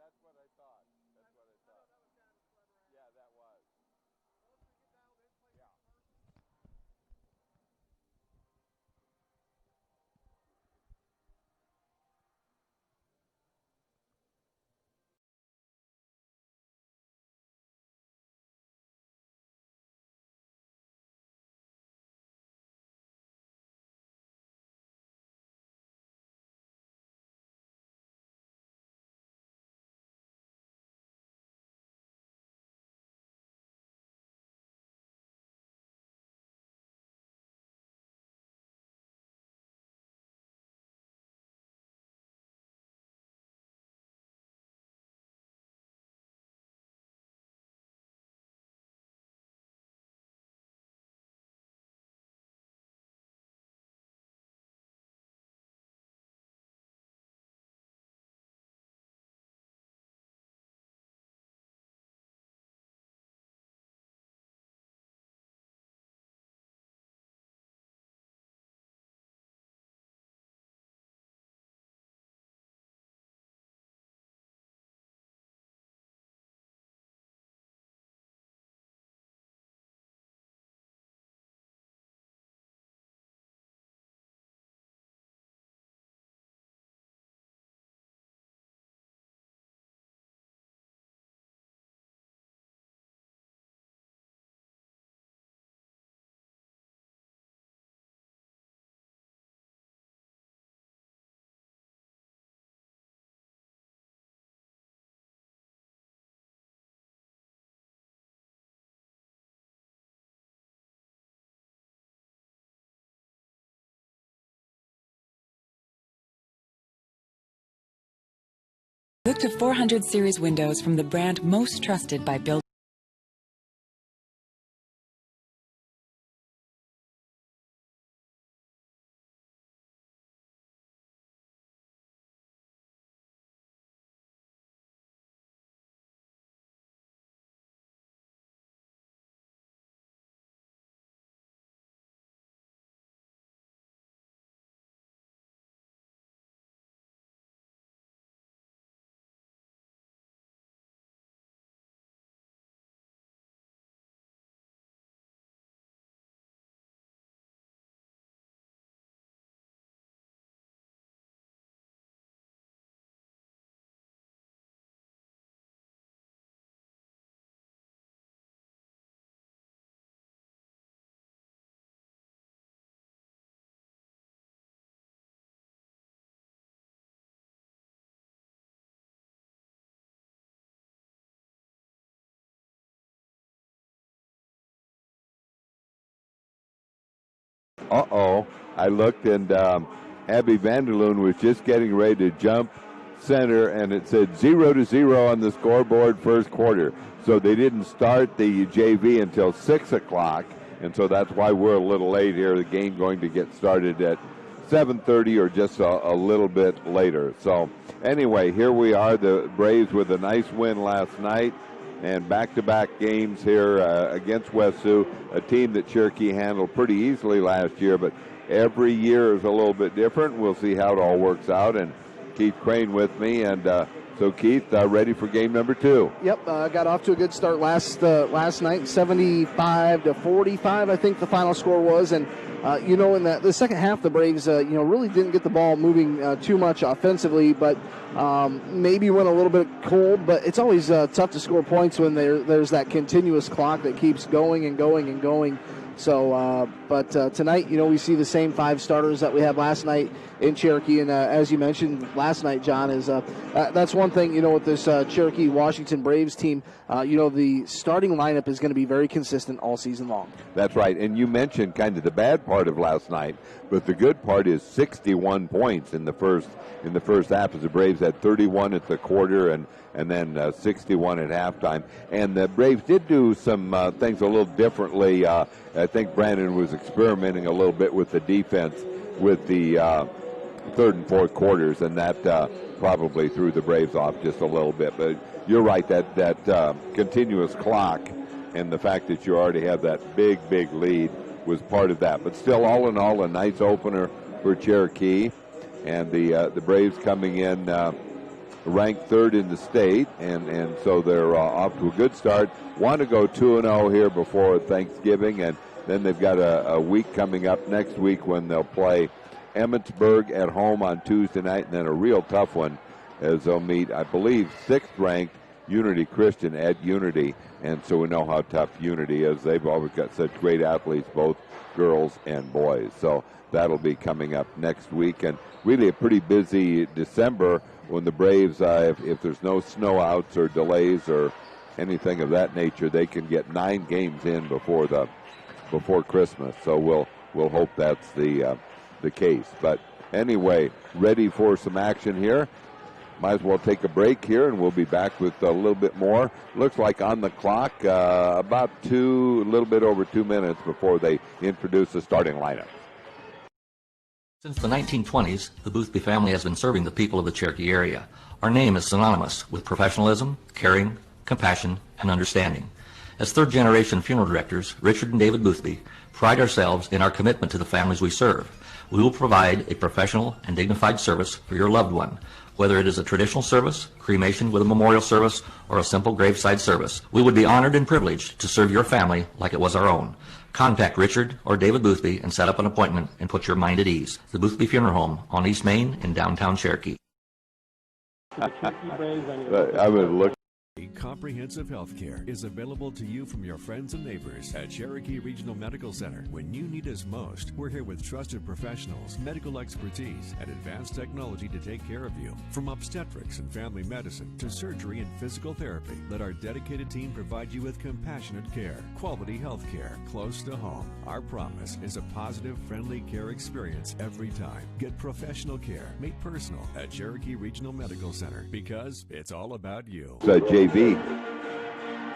That's what I thought. That's what I thought. Yeah, that was. Yeah. Look to 400 series windows from the brand most trusted by builders. I looked, and Abby Vanderloon was just getting ready to jump center, and it said 0-0 on the scoreboard first quarter. So they didn't start the JV until 6 o'clock, and so that's why we're a little late here. The game going to get started at 7:30 or just a little bit later. So anyway, here we are, the Braves with a nice win last night, and back-to-back games here against West Sioux, a team that Cherokee handled pretty easily last year, but every year is a little bit different. We'll see how it all works out, and Keith Crane with me, and so Keith, ready for game number 2? Yep, got off to a good start last night, 75-45, I think the final score was, and in the second half, the Braves, really didn't get the ball moving too much offensively, but maybe went a little bit cold. But it's always tough to score points when there's that continuous clock that keeps going and going and going. So, but tonight, we see the same 5 starters that we had last night in Cherokee. And as you mentioned last night, John, is that's one thing, with this Cherokee Washington Braves team, the starting lineup is going to be very consistent all season long. That's right. And you mentioned kind of the bad part of last night, but the good part is 61 points in the first half, as the Braves had 31 at the quarter and then 61 at halftime. And the Braves did do some things a little differently. I think Brandon was experimenting a little bit with the defense with the third and fourth quarters, and that probably threw the Braves off just a little bit. But you're right, that continuous clock and the fact that you already have that big lead was part of that. But still, all in all, a nice opener for Cherokee, and the Braves coming in ranked third in the state, and so they're off to a good start. Want to go 2-0 here before Thanksgiving, and then they've got a week coming up next week when they'll play Emmetsburg at home on Tuesday night, and then a real tough one as they'll meet, I believe, 6th-ranked Unity Christian at Unity, and so we know how tough Unity is. They've always got such great athletes, both girls and boys. So that'll be coming up next week, and really a pretty busy December when the Braves, if there's no snow outs or delays or anything of that nature, they can get 9 games in before Christmas. So we'll hope that's the case. But anyway, ready for some action here. Might as well take a break here, and we'll be back with a little bit more. Looks like on the clock, about a little bit over 2 minutes before they introduce the starting lineup. Since the 1920s, the Boothby family has been serving the people of the Cherokee area. Our name is synonymous with professionalism, caring, compassion, and understanding. As third-generation funeral directors, Richard and David Boothby pride ourselves in our commitment to the families we serve. We will provide a professional and dignified service for your loved one. Whether it is a traditional service, cremation with a memorial service, or a simple graveside service, we would be honored and privileged to serve your family like it was our own. Contact Richard or David Boothby and set up an appointment and put your mind at ease. The Boothby Funeral Home on East Main in downtown Cherokee. I would look. Comprehensive health care is available to you from your friends and neighbors at Cherokee Regional Medical Center. When you need us most, we're here with trusted professionals, medical expertise, and advanced technology to take care of you. From obstetrics and family medicine to surgery and physical therapy, let our dedicated team provide you with compassionate care, quality health care close to home. Our promise is a positive, friendly care experience every time. Get professional care made personal at Cherokee Regional Medical Center because it's all about you. JV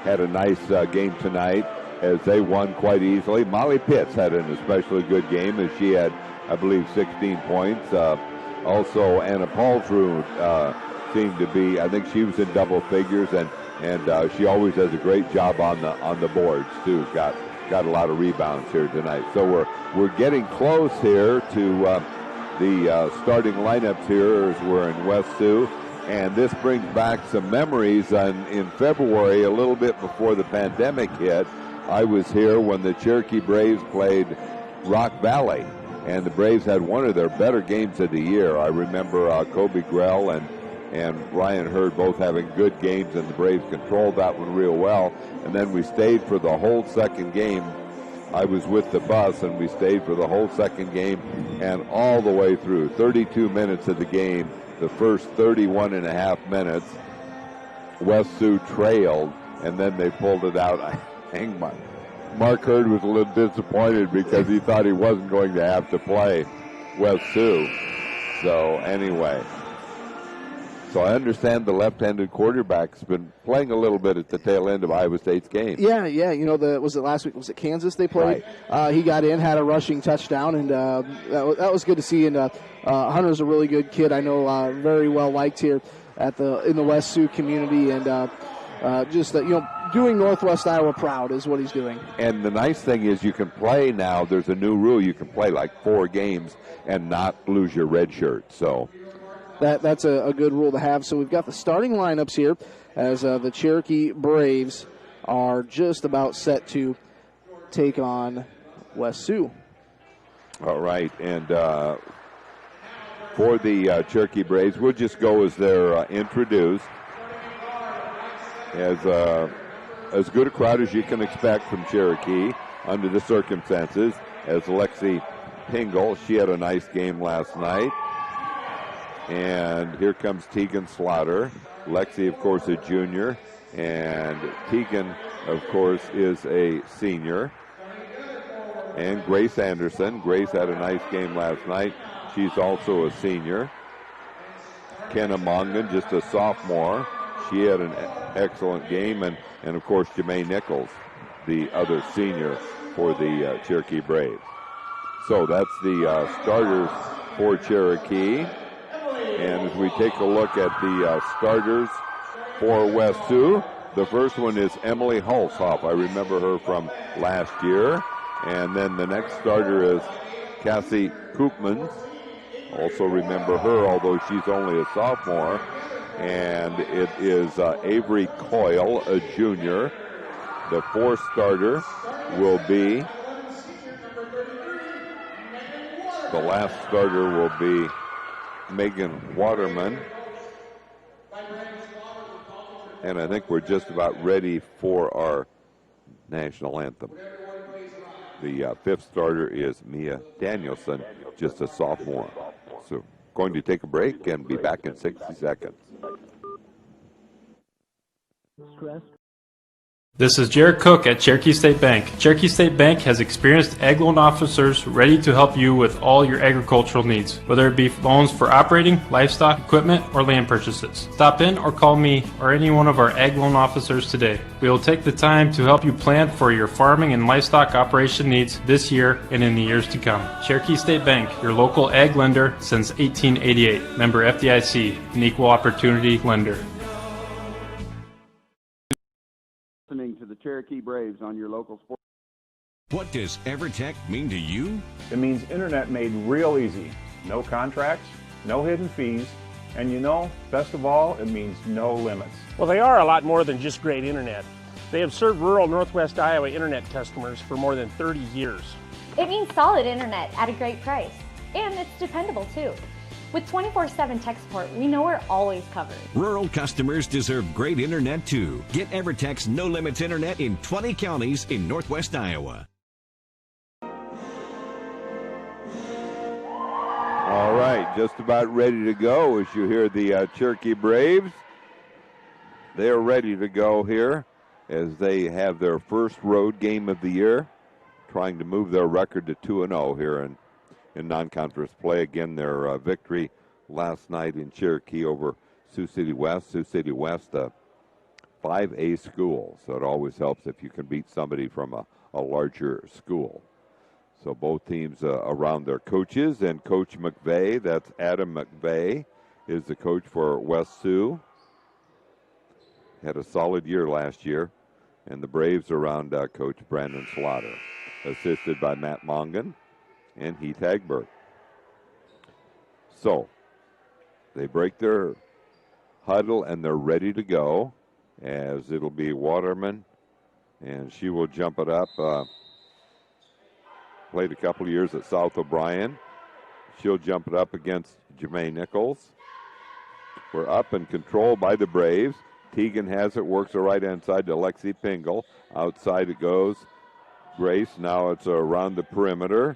had a nice game tonight as they won quite easily. Molly Pitts had an especially good game as she had, I believe, 16 points. Also, Anna Paulsrud seemed to be, I think she was in double figures, and she always does a great job on the boards too. Got a lot of rebounds here tonight. So we're getting close here to the starting lineups here as we're in West Sioux. And this brings back some memories. In February, a little bit before the pandemic hit, I was here when the Cherokee Braves played Rock Valley, and the Braves had one of their better games of the year. I remember Kobe Grell and Ryan Hurd both having good games, and the Braves controlled that one real well. And then we stayed for the whole second game. I was with the bus, and we stayed for the whole second game and all the way through 32 minutes of the game. The first 31 and a half minutes, West Sioux trailed, and then they pulled it out. Mark Hurd was a little disappointed because he thought he wasn't going to have to play West Sioux. So anyway, so I understand the left-handed quarterback's been playing a little bit at the tail end of Iowa State's game. Yeah. You know, was it last week? Was it Kansas they played? Right. He got in, had a rushing touchdown, and that was good to see. And Hunter's a really good kid. I know, very well liked here in the West Sioux community, and doing Northwest Iowa proud is what he's doing. And the nice thing is you can play now. There's a new rule. You can play like 4 games and not lose your red shirt. So that's a good rule to have. So we've got the starting lineups here as the Cherokee Braves are just about set to take on West Sioux. All right, and for the Cherokee Braves, we'll just go as they're introduced. As good a crowd as you can expect from Cherokee under the circumstances, as Lexi Pingle, she had a nice game last night. And here comes Tegan Slaughter. Lexi, of course, a junior, and Tegan, of course, is a senior. And Grace Anderson. Grace had a nice game last night. She's also a senior. Kenna Mongan, just a sophomore. She had an excellent game. And of course, Jermaine Nichols, the other senior for the Cherokee Braves. So that's the starters for Cherokee. And as we take a look at the starters for West Sioux, the first one is Emily Hulshoff. I remember her from last year. And then the next starter is Cassie Koopmans. Also remember her, although she's only a sophomore. And it is Avery Coyle, a junior. The fourth starter will be, the last starter will be Megan Waterman. And I think we're just about ready for our national anthem. The fifth starter is Mia Danielson, just a sophomore. So going to take a break and be back in 60 seconds. This is Jared Cook at Cherokee State Bank. Cherokee State Bank has experienced ag loan officers ready to help you with all your agricultural needs, whether it be loans for operating, livestock, equipment, or land purchases. Stop in or call me or any one of our ag loan officers today. We will take the time to help you plan for your farming and livestock operation needs this year and in the years to come. Cherokee State Bank, your local ag lender since 1888. Member FDIC, an equal opportunity lender. Listening to the Cherokee Braves on your local sports. What does EverTech mean to you? It means internet made real easy. No contracts, no hidden fees, and best of all, it means no limits. Well, they are a lot more than just great internet. They have served rural Northwest Iowa internet customers for more than 30 years. It means solid internet at a great price, and it's dependable too. With 24/7 tech support, we know we're always covered. Rural customers deserve great internet too. Get EverTech's No Limits internet in 20 counties in Northwest Iowa. All right, just about ready to go as you hear the Cherokee Braves. They are ready to go here as they have their first road game of the year, trying to move their record to 2-0 here in non-conference play. Again, their victory last night in Cherokee over Sioux City West. Sioux City West, a 5A school, so it always helps if you can beat somebody from a larger school. So both teams around their coaches, and Coach McVeigh, that's Adam McVeigh, is the coach for West Sioux. Had a solid year last year, and the Braves around Coach Brandon Slaughter, assisted by Matt Mongan and Heath Hagberg. So they break their huddle and they're ready to go, as it'll be Waterman, and she will jump it up. Played a couple of years at South O'Brien. She'll jump it up against Jermaine Nichols. We're up and controlled by the Braves. Teagan has it, works the right-hand side to Lexi Pingle. Outside it goes. Grace, now it's around the perimeter.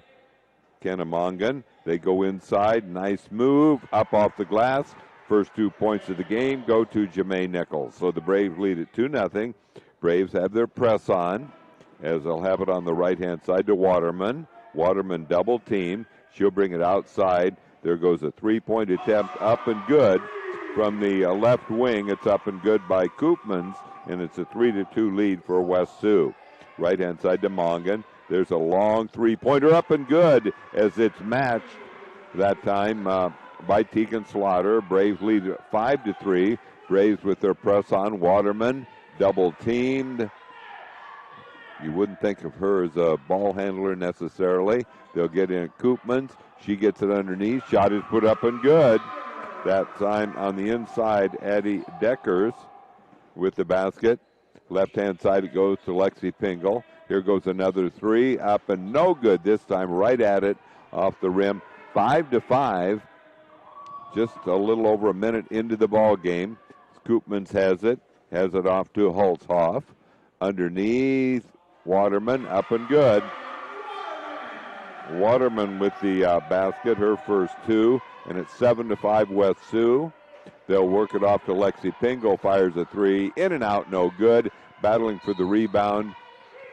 Kennemongan, they go inside, nice move, up off the glass. First 2 points of the game go to Jermaine Nichols. So the Braves lead it 2-0. Braves have their press on, as they'll have it on the right-hand side to Waterman. Waterman double team. She'll bring it outside. There goes a three-point attempt, up and good from the left wing. It's up and good by Koopmans, and it's a 3-2 lead for West Sioux. Right-hand side to Mongan. There's a long three-pointer, up and good, as it's matched that time by Tegan Slaughter. Braves lead 5-3. Braves with their press on. Waterman double teamed. You wouldn't think of her as a ball handler necessarily. They'll get in Koopmans. She gets it underneath. Shot is put up and good. That time on the inside, Addie Deckers with the basket. Left-hand side it goes to Lexi Pingle. Here goes another three, up and no good this time, right at it, off the rim. 5-5, just a little over a minute into the ball game. Koopmans has it off to Holtzhoff. Underneath, Waterman, up and good. Waterman with the basket, her first two, and it's 7-5 West Sioux. They'll work it off to Lexi Pingle, fires a three, in and out, no good. Battling for the rebound,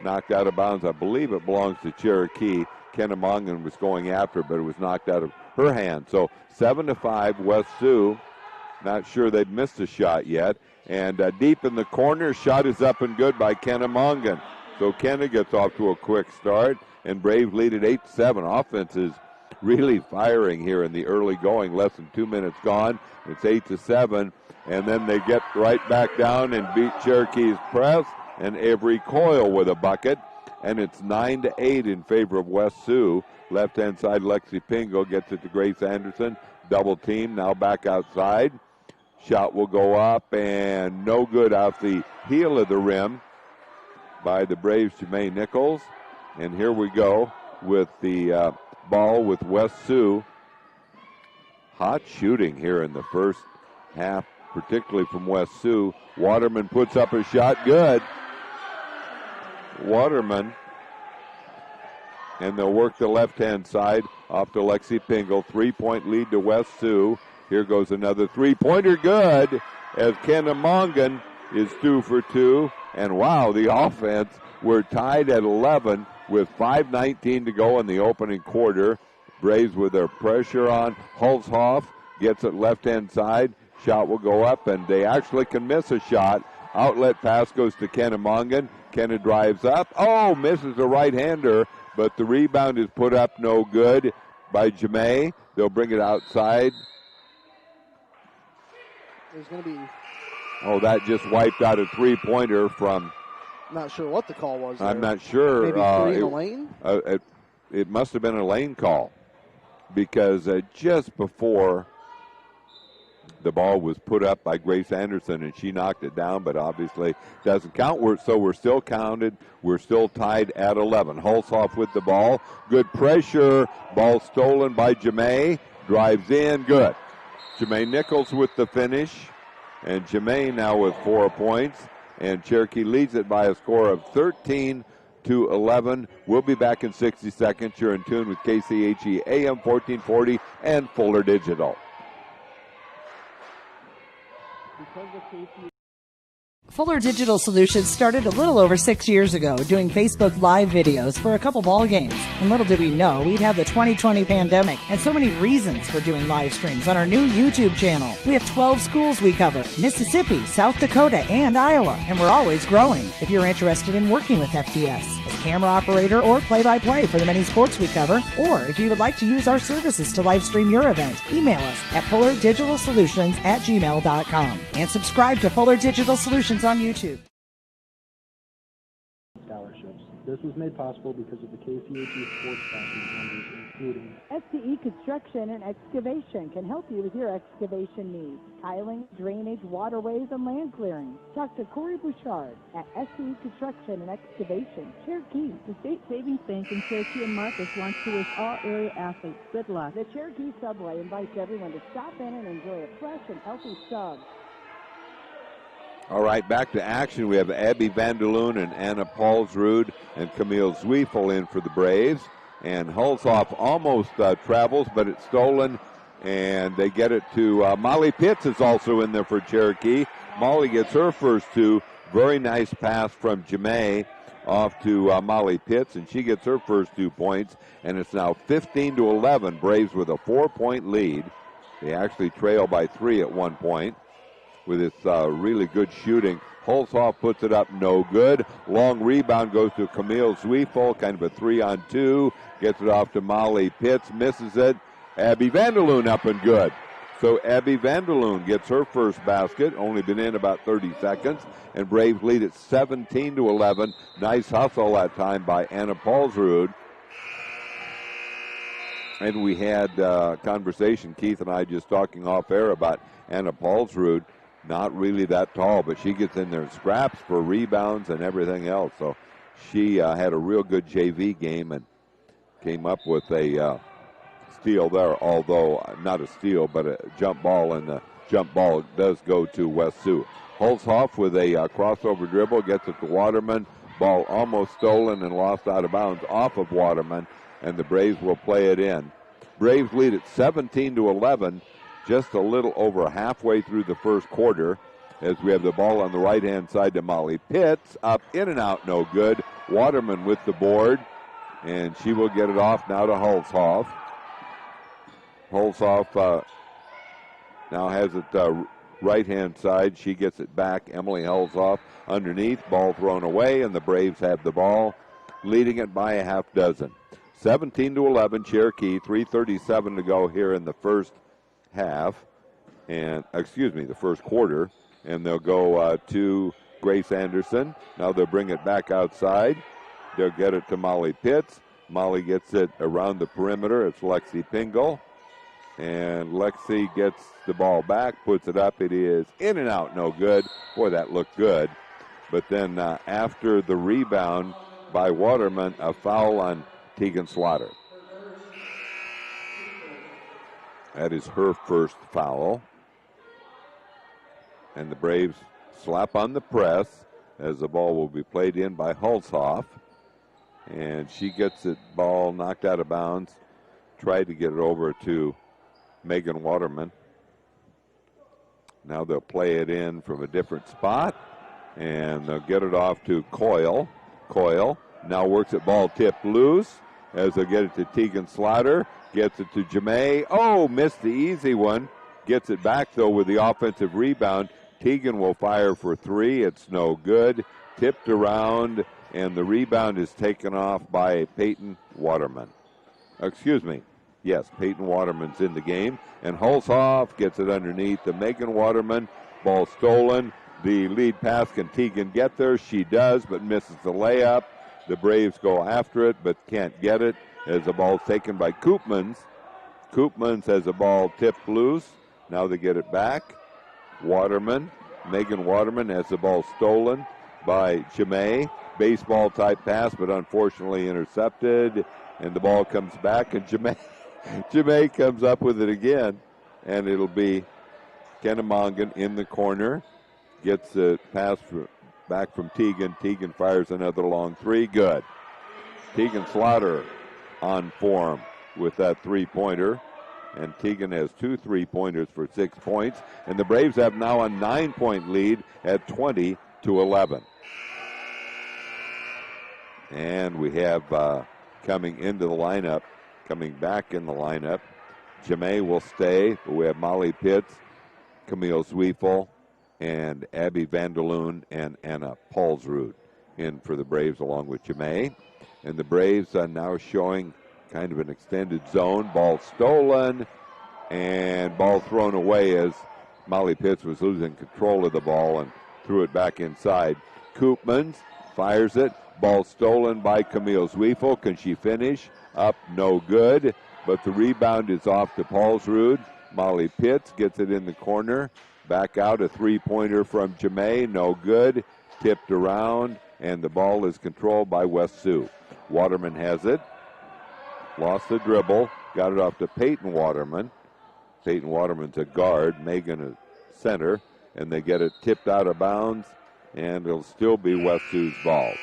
knocked out of bounds. I believe it belongs to Cherokee. Kennemongan was going after, but it was knocked out of her hand. So 7-5 West Sioux. Not sure they've missed a shot yet. And deep in the corner, shot is up and good by Kennemongan. So Kenna gets off to a quick start, and Braves lead at 8-7. Offense is really firing here in the early going. Less than 2 minutes gone. It's 8-7, and then they get right back down and beat Cherokee's press, and Avery Coyle with a bucket, and it's 9-8 in favor of West Sioux. Left-hand side, Lexi Pingle gets it to Grace Anderson. Double team, now back outside. Shot will go up and no good off the heel of the rim by the Braves' Jermaine Nichols. And here we go with the ball with West Sioux. Hot shooting here in the first half, particularly from West Sioux. Waterman puts up a shot, good. Waterman, and they'll work the left-hand side off to Lexi Pingle. 3-point lead to West Sioux. Here goes another three-pointer, good, as Kennemongan is 2 for 2. And wow, the offense, we're tied at 11 with 5:19 to go in the opening quarter. Braves with their pressure on. Hulshoff gets it left-hand side. Shot will go up, and they actually can miss a shot. Outlet pass goes to Kennemongan. Kenna drives up. Oh, misses a right-hander, but the rebound is put up no good by Jemay. They'll bring it outside. There's going to be... Oh, that just wiped out a three-pointer from... Not sure what the call was there. I'm not sure. Maybe three in the lane? It must have been a lane call because just before the ball was put up by Grace Anderson and she knocked it down, but obviously doesn't count. We're still counted. We're still tied at 11. Hulshoff with the ball. Good pressure. Ball stolen by Jemay. Drives in. Good. Jermaine Nichols with the finish. And Jermaine now with 4 points. And Cherokee leads it by a score of 13-11. We'll be back in 60 seconds. You're in tune with KCHE AM 1440 and Fuller Digital. Fuller Digital Solutions started a little over 6 years ago doing Facebook Live videos for a couple ball games. And little did we know we'd have the 2020 pandemic and so many reasons for doing live streams on our new YouTube channel. We have 12 schools we cover: Mississippi, South Dakota, and Iowa. And we're always growing. If you're interested in working with FDS as camera operator or play-by-play for the many sports we cover, or if you would like to use our services to live stream your event, email us at fullerdigitalsolutions@gmail.com and subscribe to Fuller Digital Solutions on YouTube. Scholarships. This was made possible because of the KCHE sports passion members, including SCE Construction and Excavation can help you with your excavation needs: tiling, drainage, waterways, and land clearing. Talk to Corey Bouchard at SCE Construction and Excavation, Cherokee. The State Savings Bank in Cherokee and Marcus wants to wish all area athletes good luck. The Cherokee Subway invites everyone to stop in and enjoy a fresh and healthy sub. All right, back to action. We have Abby Vanderloon and Anna Paulsrud and Camille Zwiefel in for the Braves. And Hulshoff almost travels, but it's stolen, and they get it to Molly Pitts is also in there for Cherokee. Molly gets her first two. Very nice pass from Jemay off to Molly Pitts, and she gets her first 2 points. And it's now 15-11. Braves with a 4-point lead. They actually trail by 3 at one point with this really good shooting. Hulshoff puts it up, no good. Long rebound goes to Camille Zwiefel, kind of a 3-on-2. Gets it off to Molly Pitts, misses it. Abby Vanderloon up and good. So Abby Vanderloon gets her first basket, only been in about 30 seconds, and Braves lead at 17-11. Nice hustle that time by Anna Paulsrud. And we had a conversation, Keith and I just talking off air about Anna Paulsrud. Not really that tall, but she gets in there and scraps for rebounds and everything else. So she had a real good JV game and came up with a steal there, although not a steal, but a jump ball, and the jump ball does go to West Sioux. Hulshoff with a crossover dribble, gets it to Waterman. Ball almost stolen and lost out of bounds off of Waterman, and the Braves will play it in. Braves lead at 17-11. Just a little over halfway through the first quarter, as we have the ball on the right-hand side to Molly Pitts. Up, in and out, no good. Waterman with the board, and she will get it off now to Hulshoff. Hulshoff now has it right-hand side. She gets it back. Emily Hulshoff underneath. Ball thrown away, and the Braves have the ball, leading it by a half dozen. 17-11, Cherokee. 3:37 to go here in the first half, and the first quarter, and they'll go to Grace Anderson. Now they'll bring it back outside. They'll get it to Molly Pitts. Molly gets it around the perimeter. It's Lexi Pingle. And Lexi gets the ball back, puts it up. It is in and out, no good. Boy, that looked good. But then after the rebound by Waterman, a foul on Tegan Slaughter. That is her first foul. And the Braves slap on the press as the ball will be played in by Hulshoff. And she gets the ball knocked out of bounds. Tried to get it over to Megan Waterman. Now they'll play it in from a different spot. And they'll get it off to Coyle. Coyle now works it ball tipped loose as they'll get it to Tegan Slaughter. Gets it to Jemay. Oh, missed the easy one. Gets it back, though, with the offensive rebound. Tegan will fire for three. It's no good. Tipped around, and the rebound is taken off by Peyton Waterman. Excuse me. Yes, Peyton Waterman's in the game. And Hulshoff gets it underneath to Megan Waterman. Ball stolen. The lead pass, can Tegan get there? She does, but misses the layup. The Braves go after it, but can't get it as the ball's taken by Koopmans. Koopmans has the ball tipped loose. Now they get it back. Waterman, Megan Waterman has the ball stolen by Jemay. Baseball type pass, but unfortunately intercepted. And the ball comes back, and Jemay comes up with it again. And it'll be Kennemongan in the corner. Gets the pass back from Tegan. Tegan fires another long three. Good. Tegan Slaughter on form with that three-pointer. And Tegan has 2 3-pointers for 6 points. And the Braves have now a 9-point lead at 20-11. And we have coming into the lineup, coming back in the lineup, Jemay will stay. But we have Molly Pitts, Camille Zwiefel, and Abby Vanderloon and Anna Paulsrud in for the Braves along with Jemay. And the Braves are now showing kind of an extended zone. Ball stolen and ball thrown away as Molly Pitts was losing control of the ball and threw it back inside. Koopmans fires it. Ball stolen by Camille Zwiefel. Can she finish? Up, no good. But the rebound is off to Paulsrud. Molly Pitts gets it in the corner. Back out, a three-pointer from Jemay, no good. Tipped around, and the ball is controlled by West Sioux. Waterman has it. Lost the dribble. Got it off to Peyton Waterman. Peyton Waterman's a guard. Megan a center. And they get it tipped out of bounds, and it'll still be West Sioux's ball.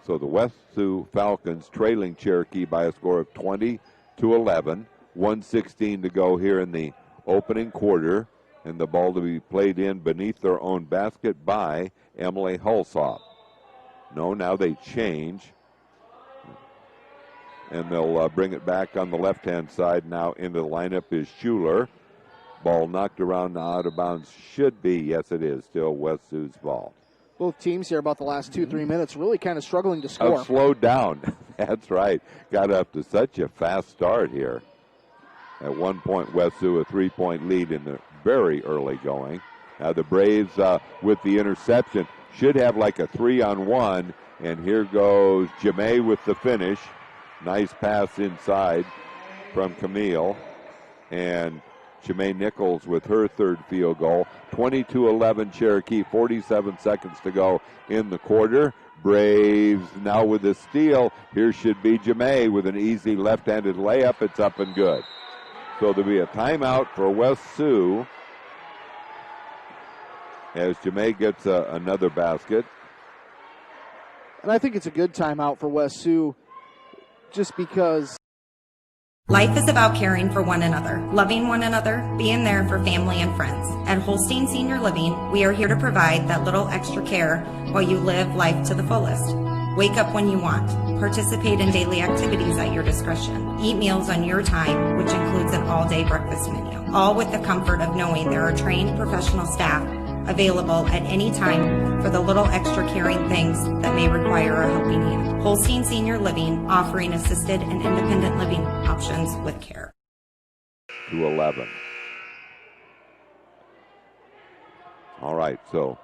So the West Sioux Falcons trailing Cherokee by a score of 20-11. 1:16 to go here in the opening quarter, and the ball to be played in beneath their own basket by Emily Hulshoff. No, now they change, and they'll bring it back on the left-hand side. Now into the lineup is Schuler. Ball knocked around out of bounds. Should be, yes it is, still West Sioux's ball. Both teams here about the last 2-3 minutes really kind of struggling to score. Slowed down. That's right. Got up to such a fast start here. At one point, West Sioux a 3-point lead in the very early going. Now the Braves with the interception should have like a 3-on-1. And here goes Jemay with the finish. Nice pass inside from Camille. And Jemay Nichols with her third field goal. 22-11 Cherokee, 47 seconds to go in the quarter. Braves now with the steal. Here should be Jemay with an easy left-handed layup. It's up and good. So there'll be a timeout for West Sioux as Jemay gets another basket. And I think it's a good timeout for West Sioux just because life is about caring for one another, loving one another, being there for family and friends. At Holstein Senior Living, we are here to provide that little extra care while you live life to the fullest. Wake up when you want. Participate in daily activities at your discretion. Eat meals on your time, which includes an all-day breakfast menu. All with the comfort of knowing there are trained professional staff available at any time for the little extra caring things that may require a helping hand. Holstein Senior Living, offering assisted and independent living options with care. 2-11. All right, so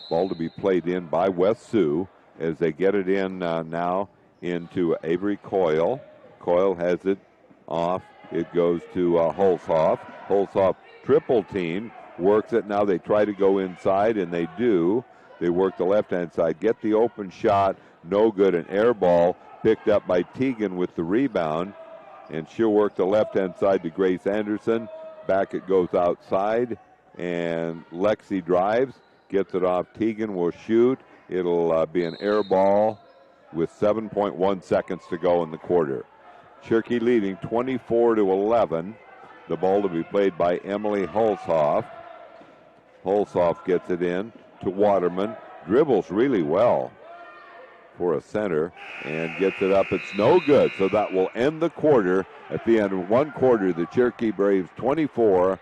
ball to be played in by West Sioux as they get it in now into Avery Coyle. Coyle has it off. It goes to Hulshoff. Hulshoff triple team, works it. Now they try to go inside, and they do. They work the left-hand side, get the open shot, no good. An air ball picked up by Teagan with the rebound, and she'll work the left-hand side to Grace Anderson. Back it goes outside, and Lexi drives, gets it off. Teagan will shoot. It'll be an air ball with 7.1 seconds to go in the quarter. Cherokee leading 24-11. The ball to be played by Emily Hulshoff. Hulshoff gets it in to Waterman. Dribbles really well for a center and gets it up. It's no good, so that will end the quarter. At the end of one quarter, the Cherokee Braves 24,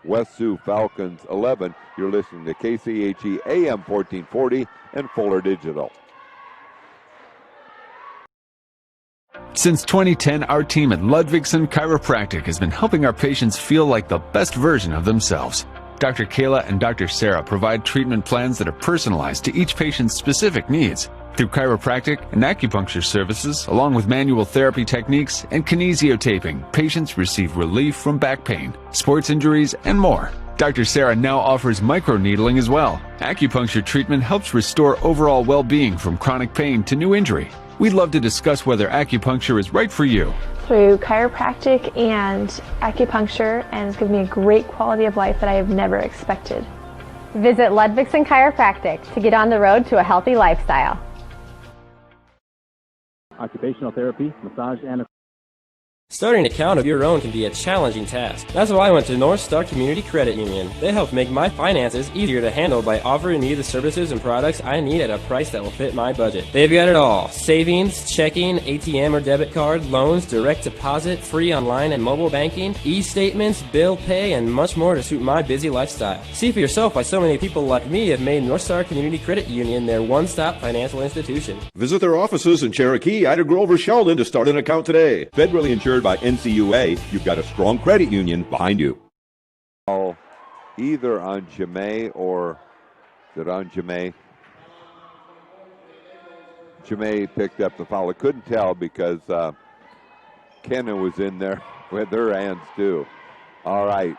West Sioux Falcons 11. You're listening to KCHE AM 1440 and Fuller Digital. Since 2010, our team at Ludwigson Chiropractic has been helping our patients feel like the best version of themselves. Dr. Kayla and Dr. Sarah provide treatment plans that are personalized to each patient's specific needs. Through chiropractic and acupuncture services, along with manual therapy techniques and kinesiotaping, patients receive relief from back pain, sports injuries, and more. Dr. Sarah now offers microneedling as well. Acupuncture treatment helps restore overall well-being from chronic pain to new injury. We'd love to discuss whether acupuncture is right for you. Through chiropractic and acupuncture, and it's given me a great quality of life that I have never expected. Visit Ludwigson Chiropractic to get on the road to a healthy lifestyle. Occupational therapy, massage, and Starting an account of your own can be a challenging task. That's why I went to North Star Community Credit Union. They help make my finances easier to handle by offering me the services and products I need at a price that will fit my budget. They've got it all: savings, checking, ATM or debit card, loans, direct deposit, free online and mobile banking, e-statements, bill pay, and much more to suit my busy lifestyle. See for yourself why so many people like me have made North Star Community Credit Union their one-stop financial institution. Visit their offices in Cherokee, Ida Grove, or Sheldon to start an account today. Federally insured by NCUA, you've got a strong credit union behind you. Either on Jemay or is it on Jemay? Jemay picked up the foul. I couldn't tell because Kenna was in there with her hands too. All right,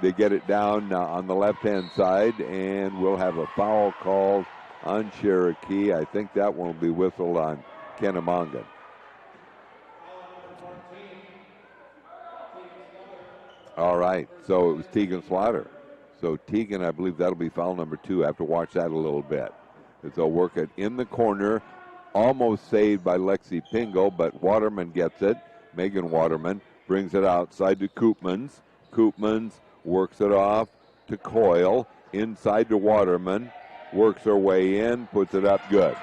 they get it down on the left-hand side, and we'll have a foul called on Cherokee. I think that one will be whistled on Kennemongan. All right, so it was Tegan Slaughter. So Tegan, I believe that'll be foul number 2. I have to watch that a little bit. As they'll work it in the corner, almost saved by Lexi Pingle, but Waterman gets it. Megan Waterman brings it outside to Koopmans. Koopmans works it off to Coyle, inside to Waterman, works her way in, puts it up good.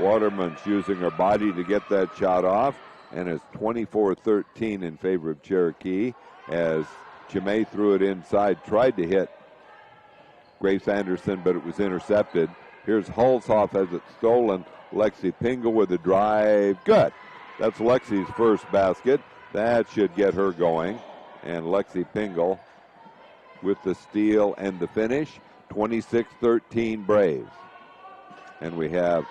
Waterman's using her body to get that shot off, and it's 24-13 in favor of Cherokee as Jemay threw it inside, tried to hit Grace Anderson, but it was intercepted. Here's Hulshoff has it stolen. Lexi Pingle with a drive. Good. That's Lexi's first basket. That should get her going. And Lexi Pingle with the steal and the finish. 26-13 Braves. And we have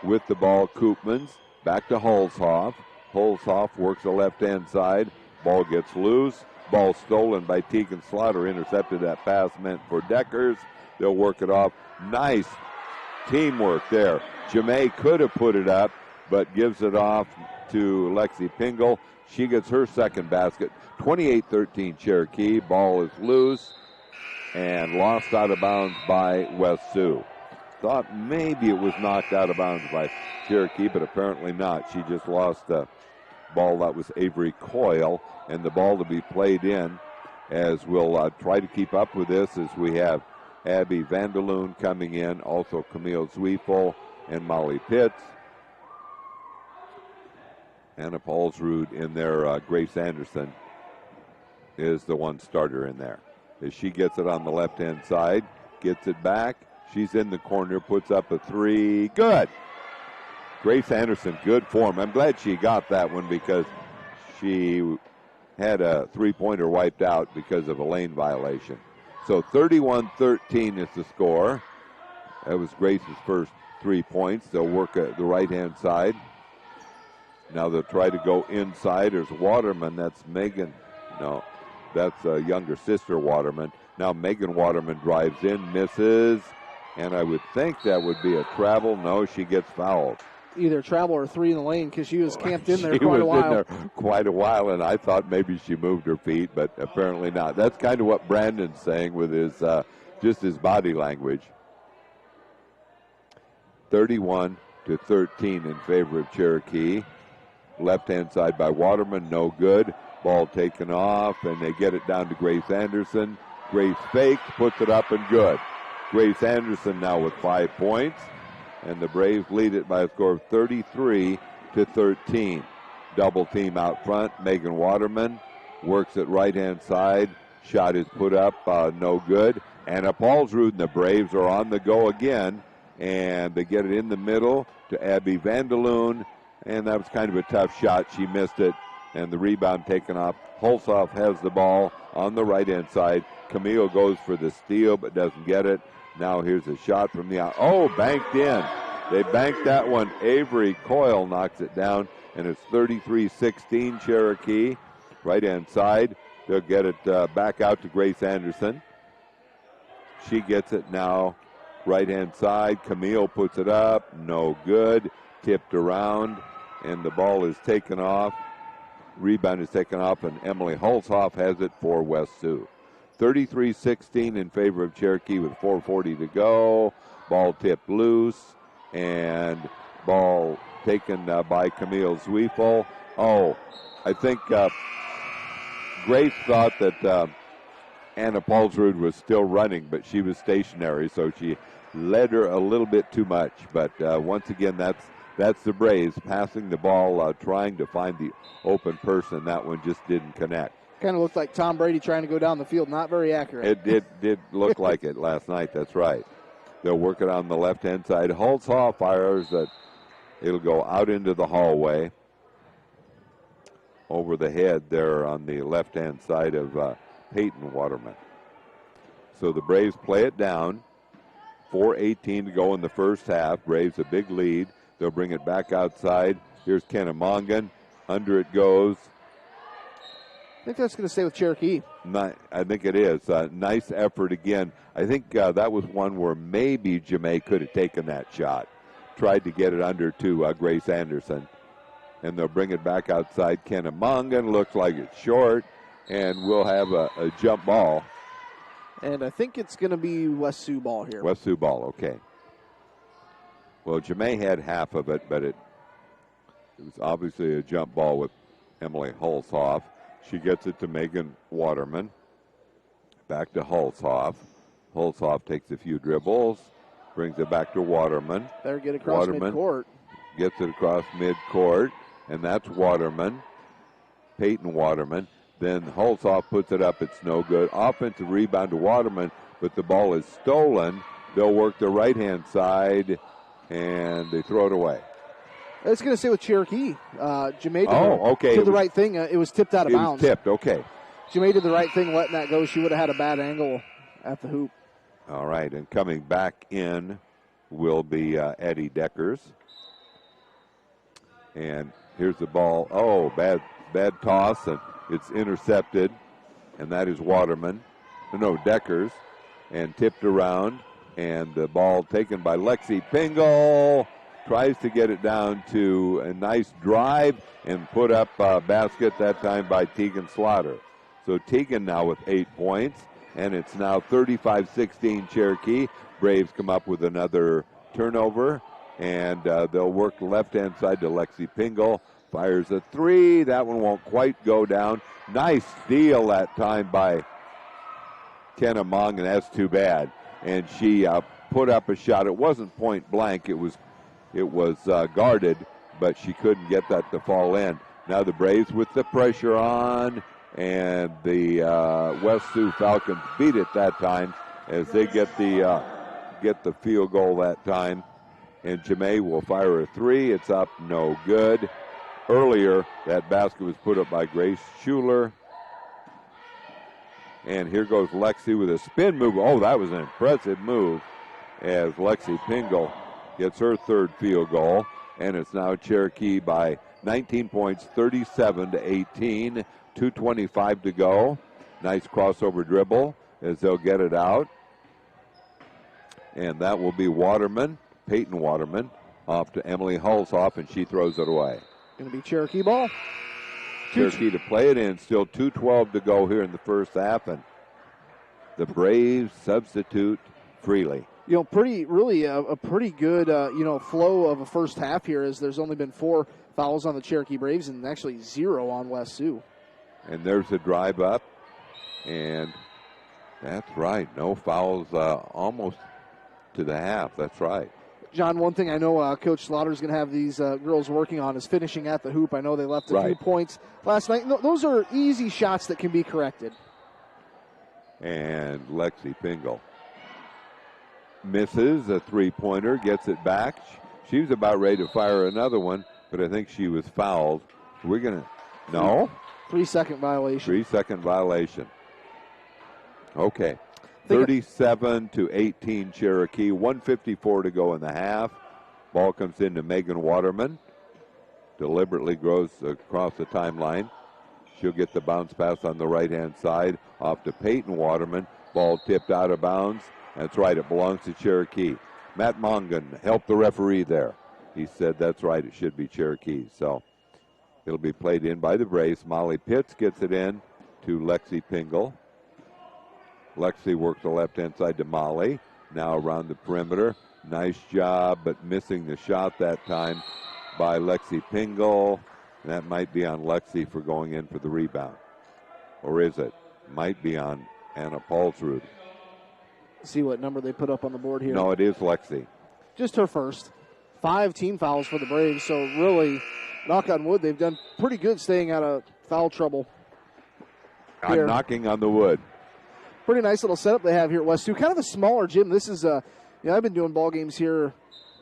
with the ball Koopmans. Back to Hulshoff. Hulshoff works the left-hand side. Ball gets loose. Ball stolen by Tegan Slaughter. Intercepted that pass meant for Deckers. They'll work it off. Nice teamwork there. Jemay could have put it up, but gives it off to Lexi Pingle. She gets her second basket. 28-13 Cherokee. Ball is loose and lost out of bounds by West Sioux. Thought maybe it was knocked out of bounds by Cherokee, but apparently not. She just lost the ball. That was Avery Coyle, and the ball to be played in as we'll try to keep up with this as we have Abby Vanderloon coming in, also Camille Zwiefel and Molly Pitts. Anna Paulsrud in there. Grace Anderson is the one starter in there. As she gets it on the left-hand side, gets it back. She's in the corner, puts up a 3. Good. Grace Anderson, good form. I'm glad she got that one because she had a three-pointer wiped out because of a lane violation. So 31-13 is the score. That was Grace's first 3 points. They'll work at the right-hand side. Now they'll try to go inside. There's Waterman. That's Megan. No, that's a younger sister, Waterman. Now Megan Waterman drives in, misses, and I would think that would be a travel. No, she gets fouled. Either travel or 3 in the lane because she was camped in there She quite a was in while. there quite a while, and I thought maybe she moved her feet, but apparently not. That's kind of what Brandon's saying with his just his body language. 31-13 in favor of Cherokee. Left-hand side by Waterman, no good. Ball taken off, and they get it down to Grace Anderson. Grace fakes, puts it up, and good. Grace Anderson now with 5 points, and the Braves lead it by a score of 33-13. Double team out front. Megan Waterman works it right-hand side. Shot is put up, no good. Anna Paulsrud and the Braves are on the go again, and they get it in the middle to Abby Vanderloon, and that was kind of a tough shot. She missed it, and the rebound taken off. Holzoff has the ball on the right-hand side. Camille goes for the steal but doesn't get it. Now here's a shot from the out. Oh, banked in. They banked that one. Avery Coyle knocks it down, and it's 33-16 Cherokee. Right-hand side. They'll get it back out to Grace Anderson. She gets it now. Right-hand side. Camille puts it up. No good. Tipped around, and the ball is taken off. Rebound is taken off, and Emily Holzhoff has it for West Sioux. 33-16 in favor of Cherokee with 4:40 to go. Ball tipped loose, and ball taken by Camille Zwiefel. Oh, I think Grace thought that Anna Paulsrud was still running, but she was stationary, so she led her a little bit too much. But once again, that's the Braves passing the ball, trying to find the open person. That one just didn't connect. Kind of looked like Tom Brady trying to go down the field. Not very accurate. It did look like it last night. That's right. They'll work it on the left-hand side. Holtzhoff fires it. It'll go out into the hallway. Over the head there on the left-hand side of Peyton Waterman. So the Braves play it down. 4:18 to go in the first half. Braves a big lead. They'll bring it back outside. Here's Kennemongan. Under it goes. I think that's going to stay with Cherokee. I think it is. Nice effort again. I think that was one where maybe Jemay could have taken that shot. Tried to get it under to Grace Anderson. And they'll bring it back outside. Kennemongan looks like it's short. And we'll have a jump ball. And I think it's going to be West Sioux ball here. West Sioux ball, okay. Well, Jemay had half of it, but it was obviously a jump ball with Emily Holzhoff. She gets it to Megan Waterman. Back to Holzhoff. Holzhoff takes a few dribbles, brings it back to Waterman. Better get across midcourt. Gets it across midcourt, and that's Waterman. Peyton Waterman. Then Holzhoff puts it up. It's no good. Offensive rebound to Waterman, but the ball is stolen. They'll work the right-hand side, and they throw it away. It's going to stay with Cherokee. Jemay okay. did the right thing. It was tipped out of bounds. It was tipped, okay. Jemay did the right thing letting that go. She would have had a bad angle at the hoop. All right, and coming back in will be Eddie Deckers. And here's the ball. Oh, bad toss, and it's intercepted, and that is Waterman. No, Deckers, and tipped around, and the ball taken by Lexi Pingle. Tries to get it down to a nice drive and put up a basket that time by Tegan Slaughter. So Tegan now with 8 points, and it's now 35-16 Cherokee. Braves come up with another turnover, and they'll work the left-hand side to Lexi Pingle. Fires a three. That one won't quite go down. Nice steal that time by Kennemongan, and that's too bad. And she put up a shot. It wasn't point blank. It was guarded, but she couldn't get that to fall in. Now the Braves with the pressure on, and the West Sioux Falcons beat it that time as they get the field goal that time. And Jemay will fire a three. It's up, no good. Earlier, that basket was put up by Grace Schuler. And here goes Lexi with a spin move. Oh, that was an impressive move as Lexi Pingle gets her third field goal. and it's now Cherokee by 19 points, 37-18, 2:25 to go. Nice crossover dribble as they'll get it out. And that will be Waterman, Peyton Waterman, off to Emily Hulshoff, and she throws it away. Going to be Cherokee ball. Cherokee to play it in. Still 2:12 to go here in the first half, and the Braves substitute freely. You know, really a pretty good, flow of a first half here, as there's only been 4 fouls on the Cherokee Braves and actually 0 on West Sioux. And there's a drive up, and that's right. No fouls almost to the half. That's right. John, one thing I know Coach Slaughter's going to have these girls working on is finishing at the hoop. I know they left a few points last night. No, those are easy shots that can be corrected. And Lexi Pingle misses a three-pointer, gets it back. She was about ready to fire another one, but I think she was fouled. We're going to, no? 3-second violation. 3-second violation. Okay. 37-18 Cherokee, 1:54 to go in the half. Ball comes into Megan Waterman. Deliberately goes across the timeline. She'll get the bounce pass on the right-hand side off to Peyton Waterman. Ball tipped out of bounds. That's right, it belongs to Cherokee. Matt Mongan helped the referee there. He said that's right, it should be Cherokee. So it'll be played in by the Braves. Molly Pitts gets it in to Lexi Pingle. Lexi works the left-hand side to Molly. Now around the perimeter. Nice job, but missing the shot that time by Lexi Pingle. And that might be on Lexi for going in for the rebound. Or is it? Might be on Anna Paulsrud. See what number they put up on the board here. No, it is Lexi. Just her first. 5 team fouls for the Braves, so really, knock on wood, they've done pretty good staying out of foul trouble. I'm knocking on the wood. Pretty nice little setup they have here at West Sioux. Kind of a smaller gym. This is, I've been doing ball games here,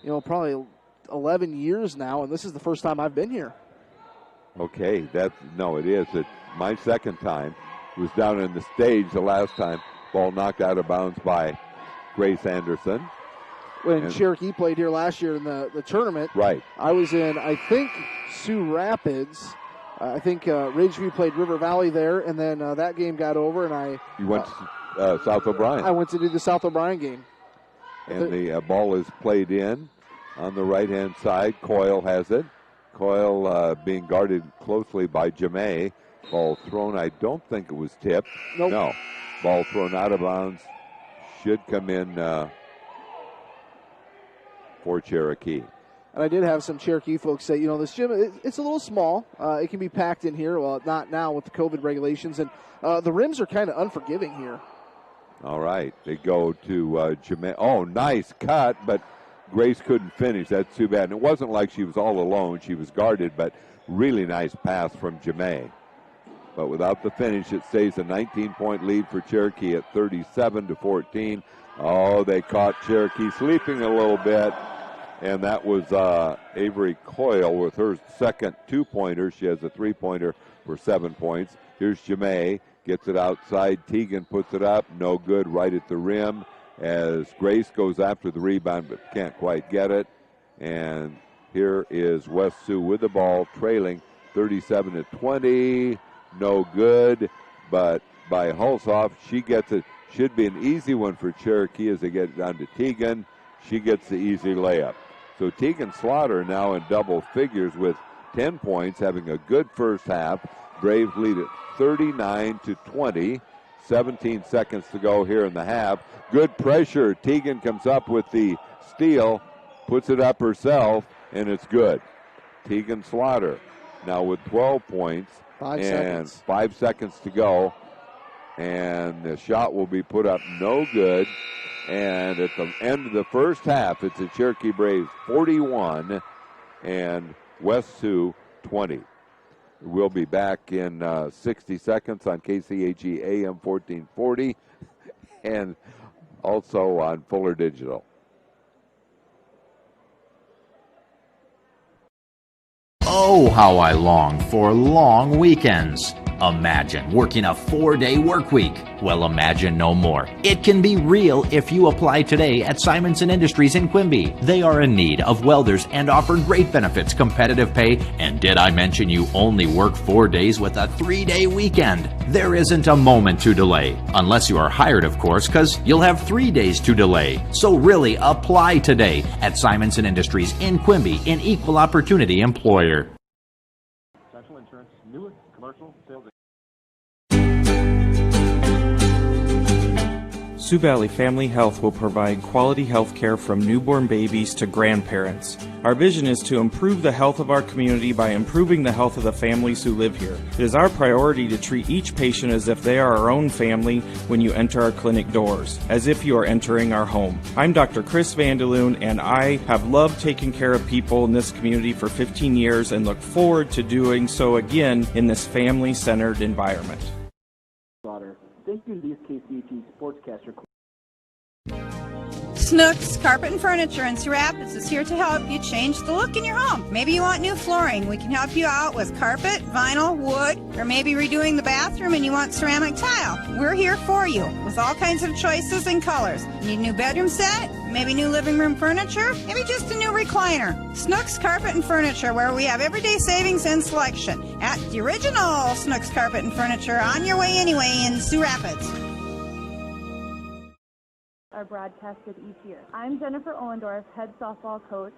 probably 11 years now, and this is the first time I've been here. Okay, it is. It's my second time. It was down in the stage the last time. Ball knocked out of bounds by Grace Anderson. When Cherokee played here last year in the tournament, right? I was in, I think, Sioux Rapids. I think Ridgeview played River Valley there, and then that game got over, and You went to South O'Brien. I went to do the South O'Brien game. And the ball is played in on the right-hand side. Coyle has it. Coyle being guarded closely by Jamay. Ball thrown. I don't think it was tipped. Nope. No. Ball thrown out of bounds. Should come in for Cherokee. And I did have some Cherokee folks say, this gym, it's a little small. It can be packed in here. Well, not now with the COVID regulations. And the rims are kind of unforgiving here. All right. They go to Jamay. Oh, nice cut, but Grace couldn't finish. That's too bad. And it wasn't like she was all alone. She was guarded, but really nice pass from Jamay. But without the finish, it stays a 19-point lead for Cherokee at 37-14. Oh, they caught Cherokee sleeping a little bit. And that was Avery Coyle with her second two-pointer. She has a three-pointer for 7 points. Here's Jamay. Gets it outside. Teagan puts it up. No good, right at the rim as Grace goes after the rebound but can't quite get it. And here is West Sioux with the ball, trailing 37-20. No good, but by Hulshoff, she gets it. Should be an easy one for Cherokee as they get it down to Teagan. She gets the easy layup. So Teagan Slaughter now in double figures with 10 points, having a good first half. Braves lead it 39-20. 17 seconds to go here in the half. Good pressure. Teagan comes up with the steal, puts it up herself, and it's good. Teagan Slaughter now with 12 points. 5 seconds. 5 seconds to go. And the shot will be put up no good. And at the end of the first half, it's the Cherokee Braves 41 and West Sioux 20. We'll be back in 60 seconds on KCHE AM 1440 and also on Fuller Digital. Oh, how I long for long weekends. Imagine working a 4-day work week. Well, imagine no more. It can be real if you apply today at Simonson Industries in Quimby. They are in need of welders and offer great benefits, competitive pay, and did I mention you only work 4 days with a 3-day weekend? There isn't a moment to delay. Unless you are hired, of course, because you'll have 3 days to delay. So really, apply today at Simonson Industries in Quimby, an equal opportunity employer. Essential Insurance, newest commercial sales. Sioux Valley Family Health will provide quality health care from newborn babies to grandparents. Our vision is to improve the health of our community by improving the health of the families who live here. It is our priority to treat each patient as if they are our own family when you enter our clinic doors, as if you are entering our home. I'm Dr. Chris Vandeloon, and I have loved taking care of people in this community for 15 years and look forward to doing so again in this family-centered environment. Thank you to these KCHE Sportscaster. Snooks Carpet and Furniture in Sioux Rapids is here to help you change the look in your home. Maybe you want new flooring. We can help you out with carpet, vinyl, wood, or maybe redoing the bathroom and you want ceramic tile. We're here for you with all kinds of choices and colors. Need a new bedroom set? Maybe new living room furniture? Maybe just a new recliner. Snooks Carpet and Furniture, where we have everyday savings and selection at the original Snooks Carpet and Furniture on your way anyway in Sioux Rapids. Are broadcasted each year. I'm Jennifer Ohlendorf, head softball coach.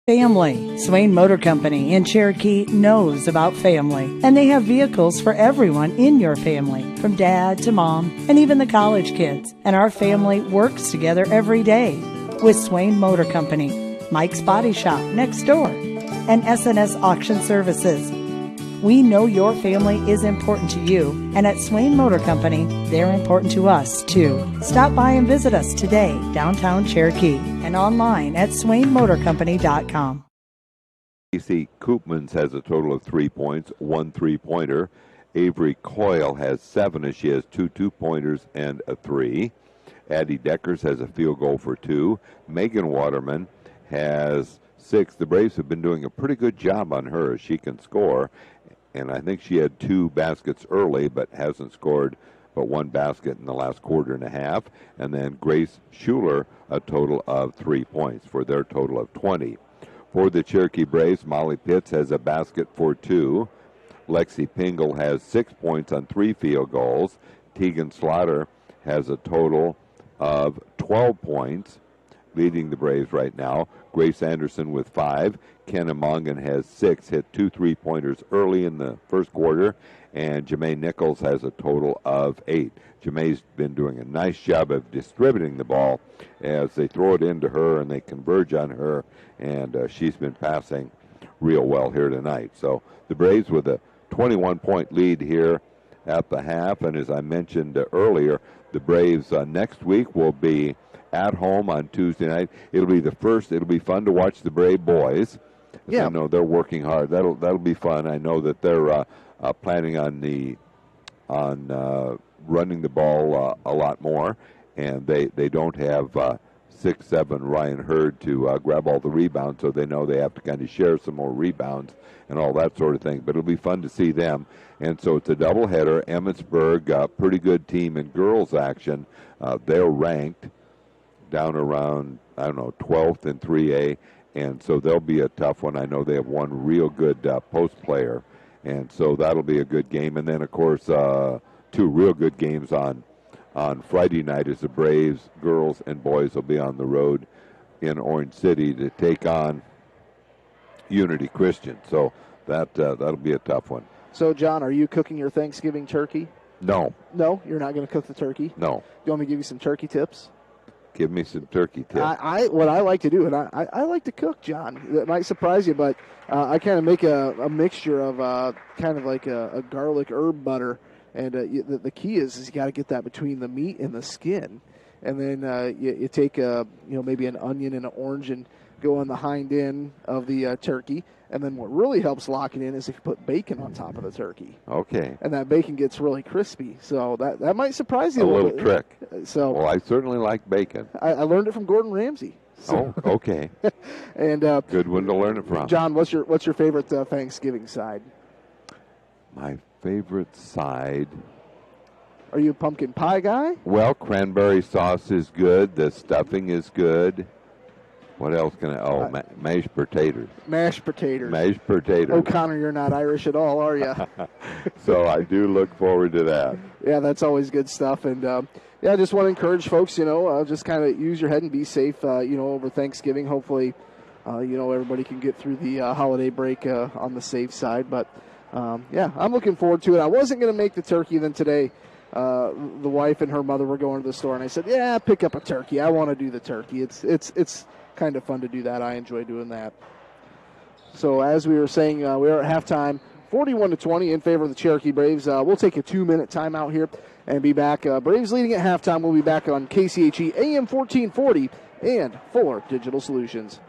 Family. Swain Motor Company in Cherokee knows about family, and they have vehicles for everyone in your family, from dad to mom and even the college kids. And our family works together every day with Swain Motor Company, Mike's Body Shop next door, and SNS Auction Services. We know your family is important to you, and at Swain Motor Company, they're important to us, too. Stop by and visit us today, downtown Cherokee, and online at swainmotorcompany.com. Casey Koopmans has a total of 3 points, 1 3-pointer. Avery Coyle has 7 as she has 2 2-pointers and a 3. Addie Deckers has a field goal for 2. Megan Waterman has 6. The Braves have been doing a pretty good job on her as she can score. And I think she had 2 baskets early, but hasn't scored but 1 basket in the last quarter and a half. And then Grace Schuler, a total of 3 points for their total of 20. For the Cherokee Braves, Molly Pitts has a basket for 2. Lexi Pingle has 6 points on 3 field goals. Tegan Slaughter has a total of 12 points, leading the Braves right now. Grace Anderson with 5. Kenna Mongan has 6, hit 2 3-pointers early in the first quarter, and Jamae Nichols has a total of 8. Jamae's been doing a nice job of distributing the ball as they throw it into her and they converge on her, and she's been passing real well here tonight. So the Braves with a 21-point lead here at the half, and as I mentioned earlier, the Braves next week will be at home on Tuesday night. It'll be the first. It'll be fun to watch the Brave boys. Yeah, I know they're working hard. That'll be fun. I know that they're planning on running the ball a lot more, and they don't have 6'7" Ryan Hurd to grab all the rebounds, so they know they have to kind of share some more rebounds and all that sort of thing. But it'll be fun to see them. And so it's a doubleheader. Emmetsburg, pretty good team in girls action. They're ranked down around, 12th in 3A, and so they'll be a tough one. I know they have one real good post player, and so that'll be a good game. And then, of course, 2 real good games on Friday night as the Braves, girls and boys, will be on the road in Orange City to take on Unity Christian. So that'll be a tough one. So, John, are you cooking your Thanksgiving turkey? No. No? You're not going to cook the turkey? No. You want me to give you some turkey tips? Give me some turkey tips. What I like to do, and I like to cook, John. That might surprise you, but I kind of make a mixture of kind of like a garlic herb butter. And the key is you got to get that between the meat and the skin. And then you take maybe an onion and an orange and go on the hind end of the turkey. And then what really helps lock it in is if you put bacon on top of the turkey. Okay. And that bacon gets really crispy. So that might surprise you a little trick. So well, I certainly like bacon. I learned it from Gordon Ramsay. So. Oh, okay. And good one to learn it from. John, what's your favorite Thanksgiving side? My Favorite side? Are you a pumpkin pie guy? Well, cranberry sauce is good. The stuffing is good. What else can I? Oh, mashed potatoes. Mashed potatoes. Mashed potatoes. O'Connor, you're not Irish at all, are you? So I do look forward to that. Yeah, that's always good stuff. And, I just want to encourage folks, just kind of use your head and be safe, over Thanksgiving. Hopefully, everybody can get through the holiday break on the safe side. But, I'm looking forward to it. I wasn't going to make the turkey then today. The wife and her mother were going to the store, and I said, pick up a turkey. I want to do the turkey. It's kind of fun to do that. I enjoy doing that. So as we were saying, we are at halftime, 41-20 in favor of the Cherokee Braves. We'll take a 2-minute timeout here and be back. Braves leading at halftime. We'll be back on KCHE AM 1440 and Fuller Digital Solutions.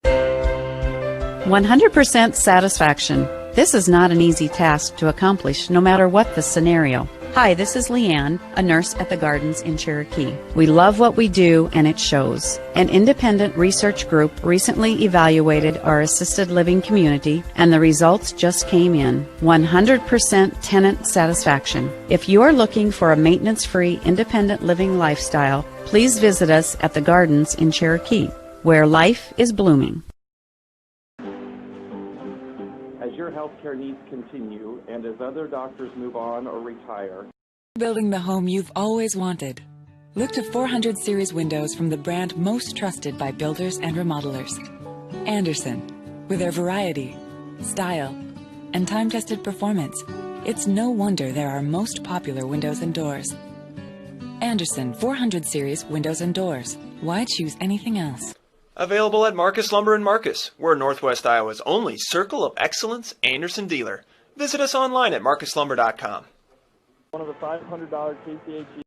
100% satisfaction. This is not an easy task to accomplish, no matter what the scenario. Hi, this is Leanne, a nurse at the Gardens in Cherokee. We love what we do, and it shows. An independent research group recently evaluated our assisted living community, and the results just came in. 100% tenant satisfaction. If you are looking for a maintenance-free, independent living lifestyle, please visit us at the Gardens in Cherokee, where life is blooming. As your healthcare needs continue and as other doctors move on or retire, building the home you've always wanted. Look to 400 series windows from the brand most trusted by builders and remodelers. Andersen. With their variety, style, and time-tested performance, it's no wonder they're our most popular windows and doors. Andersen 400 series windows and doors. Why choose anything else? Available at Marcus Lumber in Marcus. We're Northwest Iowa's only Circle of Excellence Andersen dealer. Visit us online at marcuslumber.com. one of the $500 KCHE.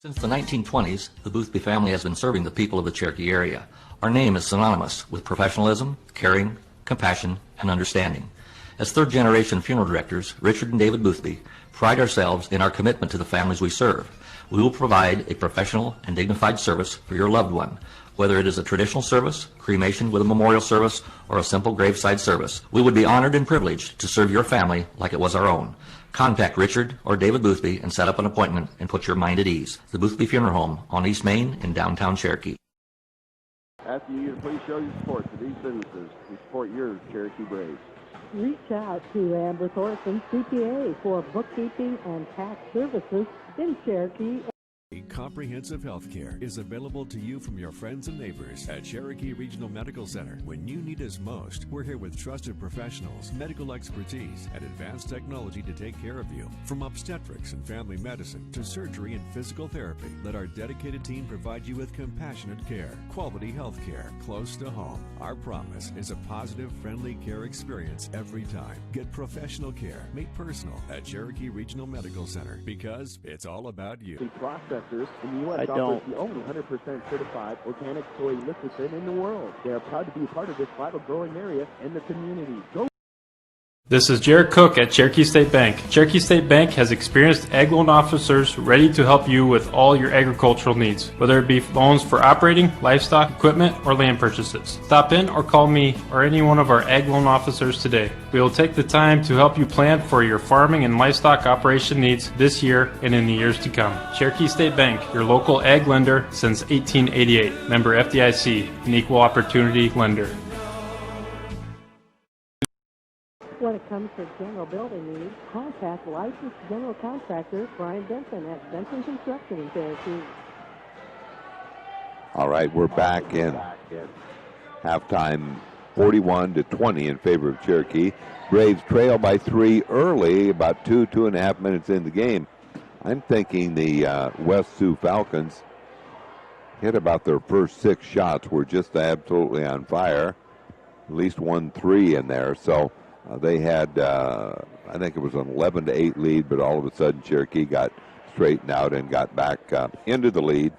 Since the 1920s, the Boothby family has been serving the people of the Cherokee area. Our name is synonymous with professionalism, caring, compassion, and understanding. As third-generation funeral directors, Richard and David Boothby pride ourselves in our commitment to the families we serve. We will provide a professional and dignified service for your loved one. Whether it is a traditional service, cremation with a memorial service, or a simple graveside service, we would be honored and privileged to serve your family like it was our own. Contact Richard or David Boothby and set up an appointment and put your mind at ease. The Boothby Funeral Home on East Main in downtown Cherokee. Asking you to please show your support to these businesses who support your Cherokee Braves. Reach out to Amber Thornton CPA for bookkeeping and tax services in Cherokee. Comprehensive health care is available to you from your friends and neighbors at Cherokee Regional Medical Center. When you need us most, we're here with trusted professionals, medical expertise, and advanced technology to take care of you. From obstetrics and family medicine to surgery and physical therapy, let our dedicated team provide you with compassionate care, quality health care close to home. Our promise is a positive, friendly care experience every time. Get professional care made personal at Cherokee Regional Medical Center because it's all about you. Processors in the U.S. offers the only 100% certified organic soy lecithin in the world. They are proud to be part of this vital growing area in the community. Go! This is Jared Cook at Cherokee State Bank. Cherokee State Bank has experienced ag loan officers ready to help you with all your agricultural needs, whether it be loans for operating, livestock, equipment, or land purchases. Stop in or call me or any one of our ag loan officers today. We will take the time to help you plan for your farming and livestock operation needs this year and in the years to come. Cherokee State Bank, your local ag lender since 1888. Member FDIC, an equal opportunity lender. When it comes to general building needs, contact licensed general contractor Brian Benson at Benson Construction in Cherokee. All right, we're back in halftime, 41-20 in favor of Cherokee. Braves trail by 3 early, about 2.5 minutes in the game. I'm thinking the West Sioux Falcons hit about their first 6 shots, were just absolutely on fire. At least 1-3 in there, so they had, I think it was an 11-8 lead, but all of a sudden Cherokee got straightened out and got back into the lead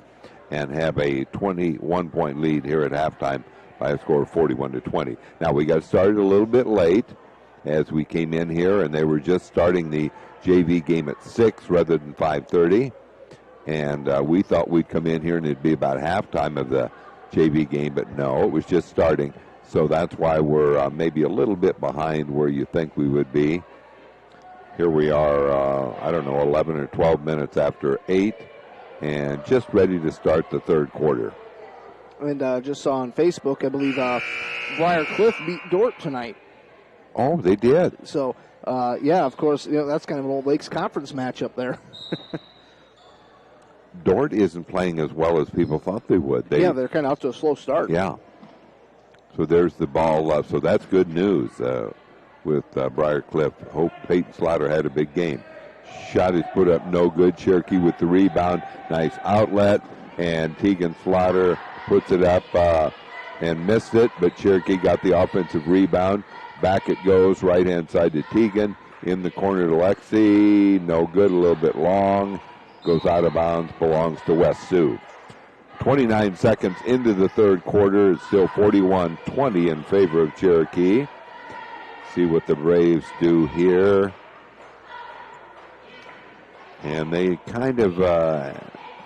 and have a 21-point lead here at halftime by a score of 41-20. Now, we got started a little bit late as we came in here, and they were just starting the JV game at 6 rather than 5:30. And we thought we'd come in here and it'd be about halftime of the JV game, but no, it was just starting. So that's why we're maybe a little bit behind where you think we would be. Here we are, 11 or 12 minutes after 8, and just ready to start the third quarter. And just saw on Facebook, I believe Briar Cliff beat Dort tonight. Oh, they did. So, of course, that's kind of an Old Lakes Conference matchup there. Dort isn't playing as well as people thought they would. They're kind of off to a slow start. Yeah. So there's the ball. So that's good news with Briar Cliff. Hope Peyton Slaughter had a big game. Shot is put up no good. Cherokee with the rebound. Nice outlet. And Tegan Slaughter puts it up and missed it. But Cherokee got the offensive rebound. Back it goes. Right-hand side to Tegan. In the corner to Lexi. No good. A little bit long. Goes out of bounds. Belongs to West Sioux. 29 seconds into the third quarter. It's still 41-20 in favor of Cherokee. See what the Braves do here. And they kind of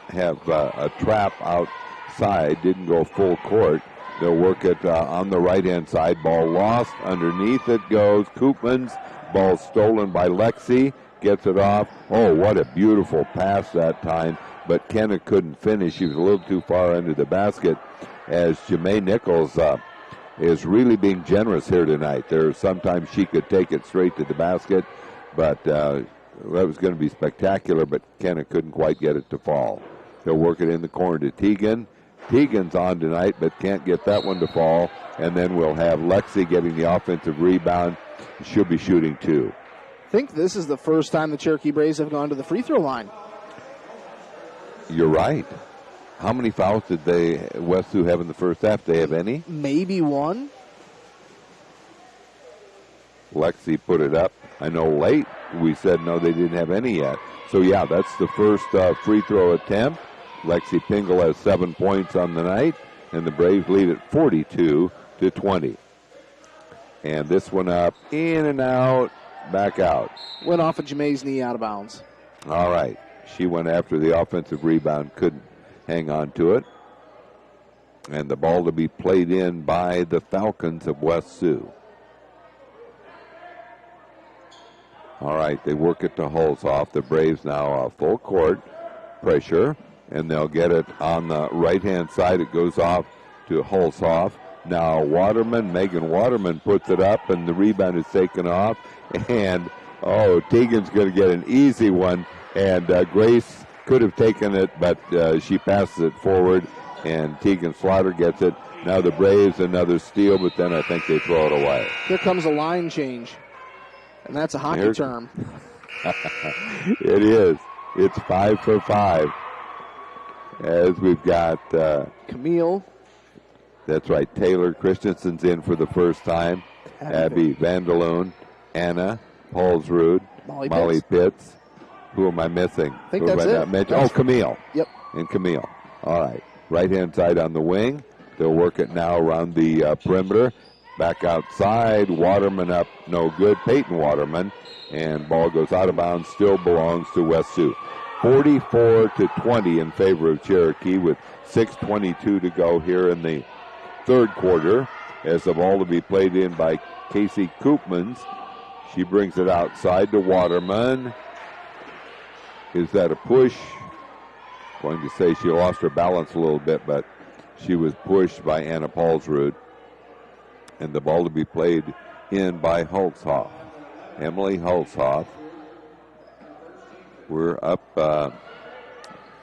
have a trap outside. Didn't go full court. They'll work it on the right-hand side. Ball lost. Underneath it goes Koopmans. Ball stolen by Lexi. Gets it off. Oh, what a beautiful pass that time. But Kenna couldn't finish. He was a little too far under the basket as Jamae Nichols is really being generous here tonight. Sometimes she could take it straight to the basket, but that was going to be spectacular, but Kenna couldn't quite get it to fall. They'll work it in the corner to Tegan. Tegan's on tonight, but can't get that one to fall. And then we'll have Lexi getting the offensive rebound. She'll be shooting two. I think this is the first time the Cherokee Braves have gone to the free throw line. You're right. How many fouls did West Sioux have in the first half? They have any? Maybe one. Lexi put it up. I know late we said no, they didn't have any yet. So, that's the first free throw attempt. Lexi Pingle has 7 points on the night, and the Braves lead at 42-20. And this one up, in and out, back out. Went off of Jamae's knee out of bounds. All right. She went after the offensive rebound, couldn't hang on to it. And the ball to be played in by the Falcons of West Sioux. All right, they work it to Hulshoff. The Braves now full court pressure, and they'll get it on the right-hand side. It goes off to Hulshoff. Now Megan Waterman puts it up, and the rebound is taken off. And, Tegan's going to get an easy one. And Grace could have taken it, but she passes it forward, and Tegan Slaughter gets it. Now the Braves, another steal, but then I think they throw it away. Here comes a line change, and that's a hockey term. It is. It's 5 for 5. As we've got Camille. That's right. Taylor Christensen's in for the first time. Abby Vanderloon, Anna Paulsrud, Molly Pitts. Who am I missing? I think that's it. Camille. Yep. And Camille. All right. Right-hand side on the wing. They'll work it now around the perimeter. Back outside. Waterman up. No good. Peyton Waterman. And ball goes out of bounds. Still belongs to West Sioux. 44-20 in favor of Cherokee with 6:22 to go here in the third quarter. As the ball to be played in by Casey Koopmans. She brings it outside to Waterman. Is that a push? Going to say she lost her balance a little bit, but she was pushed by Anna Paulsrud. And the ball to be played in by Hulshoff. Emily Hulshoff. We're up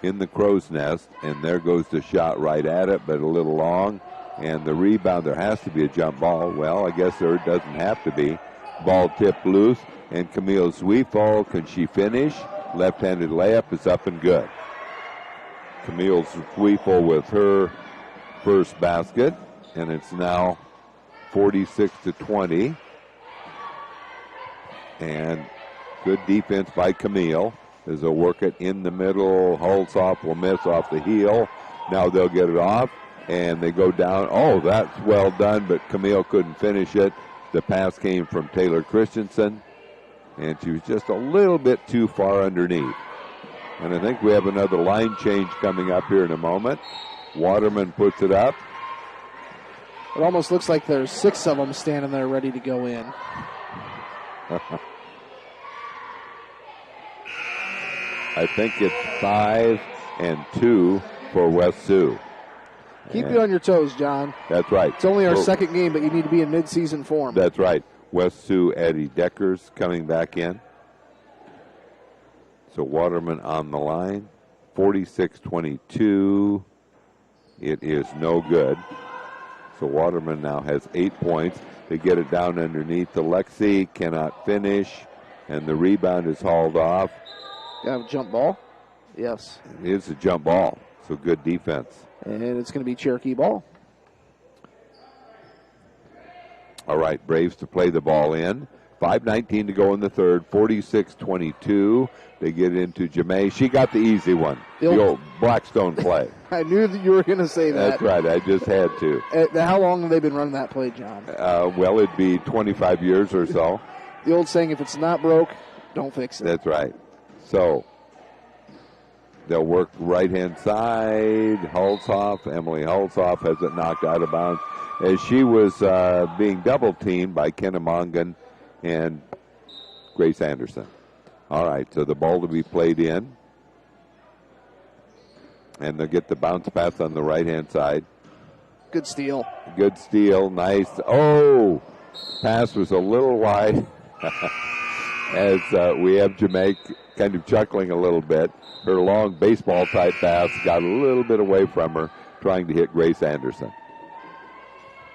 in the crow's nest, and there goes the shot right at it, but a little long. And the rebound, there has to be a jump ball. Well, I guess there doesn't have to be. Ball tipped loose, and Camille Zwiefel, can she finish? Left-handed layup is up and good. Camille Zwiefel with her first basket, and it's now 46-20. And good defense by Camille as they'll work it in the middle. Hulshoff will miss off the heel. Now they'll get it off, and they go down. Oh, that's well done, but Camille couldn't finish it. The pass came from Taylor Christensen, and she was just a little bit too far underneath. And I think we have another line change coming up here in a moment. Waterman puts it up. It almost looks like there's 6 of them standing there ready to go in. I think it's 5-2 for West Sioux. Keep you on your toes, John. That's right. It's only our second game, but you need to be in mid-season form. That's right. West Sioux, Eddie Deckers coming back in. So Waterman on the line. 46-22. It is no good. So Waterman now has 8 points. They get it down underneath. The Lexi cannot finish, and the rebound is hauled off. You have a jump ball? Yes. It is a jump ball, so good defense. And it's going to be Cherokee ball. All right, Braves to play the ball in. 5:19 to go in the third. 46-22. They get into Jamae. She got the easy one. The old Blackstone play. I knew that you were going to say that. That's right. I just had to. How long have they been running that play, John? Well, it'd be 25 years or so. The old saying, if it's not broke, don't fix it. That's right. So they'll work right-hand side. Hulshoff, Emily Hulshoff has it knocked out of bounds as she was being double-teamed by Kennemongan and Grace Anderson. All right, so the ball to be played in. And they'll get the bounce pass on the right-hand side. Good steal. Good steal. Nice. Oh, pass was a little wide as we have Jamae kind of chuckling a little bit. Her long baseball-type pass got a little bit away from her, trying to hit Grace Anderson.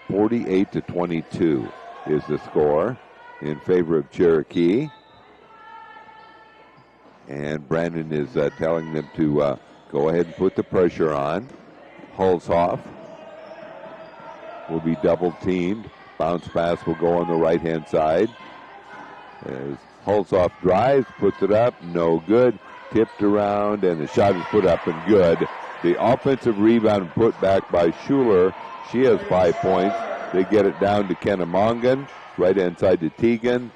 48-22 is the score in favor of Cherokee. And Brandon is telling them to go ahead and put the pressure on. Hulshoff will be double-teamed. Bounce pass will go on the right-hand side. As Hulshoff drives, puts it up, no good. Tipped around, and the shot is put up and good. The offensive rebound put back by Schuler. She has 5 points. They get it down to Kennemongan. Right-hand side to Teagan.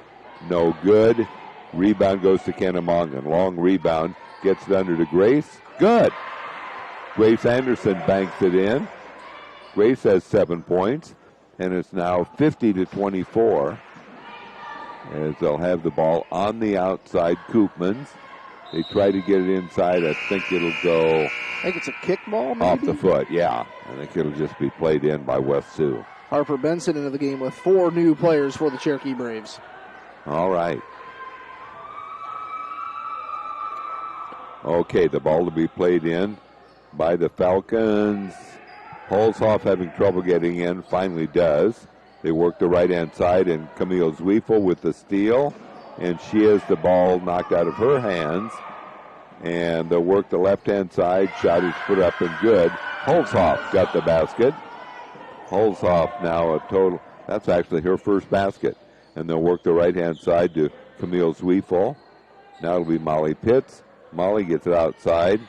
No good. Rebound goes to Kennemongan. Long rebound. Gets it under to Grace. Good. Grace Anderson banks it in. Grace has 7 points. And it's now 50-24. As they'll have the ball on the outside. Koopmans. They try to get it inside. I think it'll go... I think it's a kick ball, maybe? Off the foot, yeah. I think it'll just be played in by West Sioux. Harper Benson into the game with 4 new players for the Cherokee Braves. All right. Okay, the ball to be played in by the Falcons. Hulshoff having trouble getting in, finally does. They work the right-hand side, and Camille Zwiefel with the steal. And she has the ball knocked out of her hands. And they'll work the left-hand side. Shot is put up and good. Hulshoff got the basket. Hulshoff now a total. That's actually her first basket. And they'll work the right-hand side to Camille Zwiefel. Now it'll be Molly Pitts. Molly gets it outside.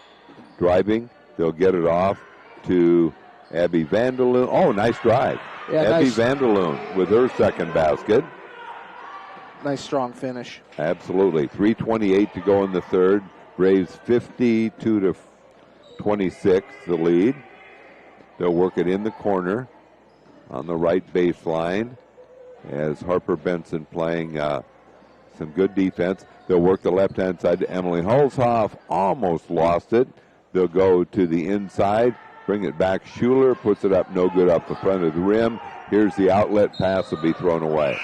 Driving. They'll get it off to Abby Vanderloon. Oh, nice drive. Yeah, Abby nice. Vanderloon with her second basket. Nice strong finish. Absolutely. 3:28 to go in the third. Braves 52-26 the lead. They'll work it in the corner on the right baseline as Harper Benson playing some good defense. They'll work the left-hand side to Emily Hulshoff. Almost lost it. They'll go to the inside, bring it back. Schuler puts it up, no good off the front of the rim. Here's the outlet pass, will be thrown away.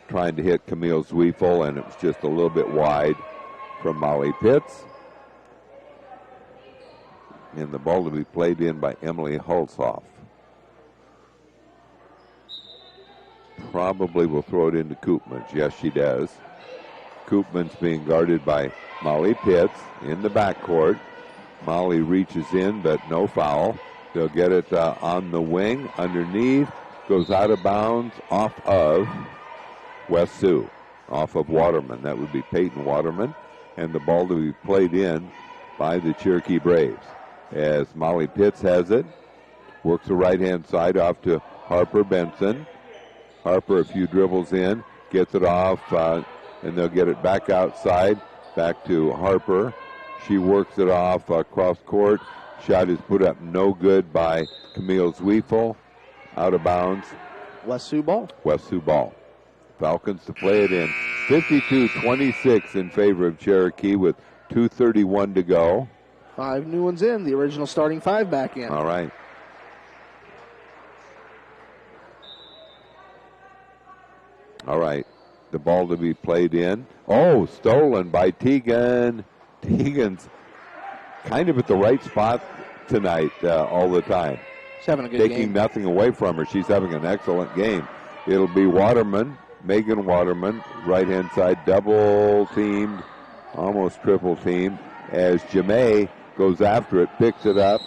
Trying to hit Camille Zwiefel, and it was just a little bit wide from Molly Pitts. And the ball to be played in by Emily Hulshoff. Probably will throw it into Koopmans. Yes, she does. Koopmans being guarded by Molly Pitts in the backcourt. Molly reaches in, but no foul. They'll get it on the wing, underneath, goes out of bounds, off of West Sioux, off of Waterman. That would be Peyton Waterman. And the ball to be played in by the Cherokee Braves. As Molly Pitts has it, works the right-hand side off to Harper Benson. Harper a few dribbles in, gets it off, and they'll get it back outside, back to Harper. She works it off across court. Shot is put up no good by Camille Zwiefel. Out of bounds. West Sioux ball. West Sioux ball. Falcons to play it in. 52-26 in favor of Cherokee with 2:31 to go. 5 new ones in. The original starting 5 back in. All right. All right. The ball to be played in. Oh, stolen by Tegan. Tegan's kind of at the right spot tonight all the time. She's having a good Taking game. nothing away from her. She's having an excellent game. It'll be Waterman, Megan Waterman, right-hand side, double teamed, almost triple teamed, as Jamae goes after it, picks it up.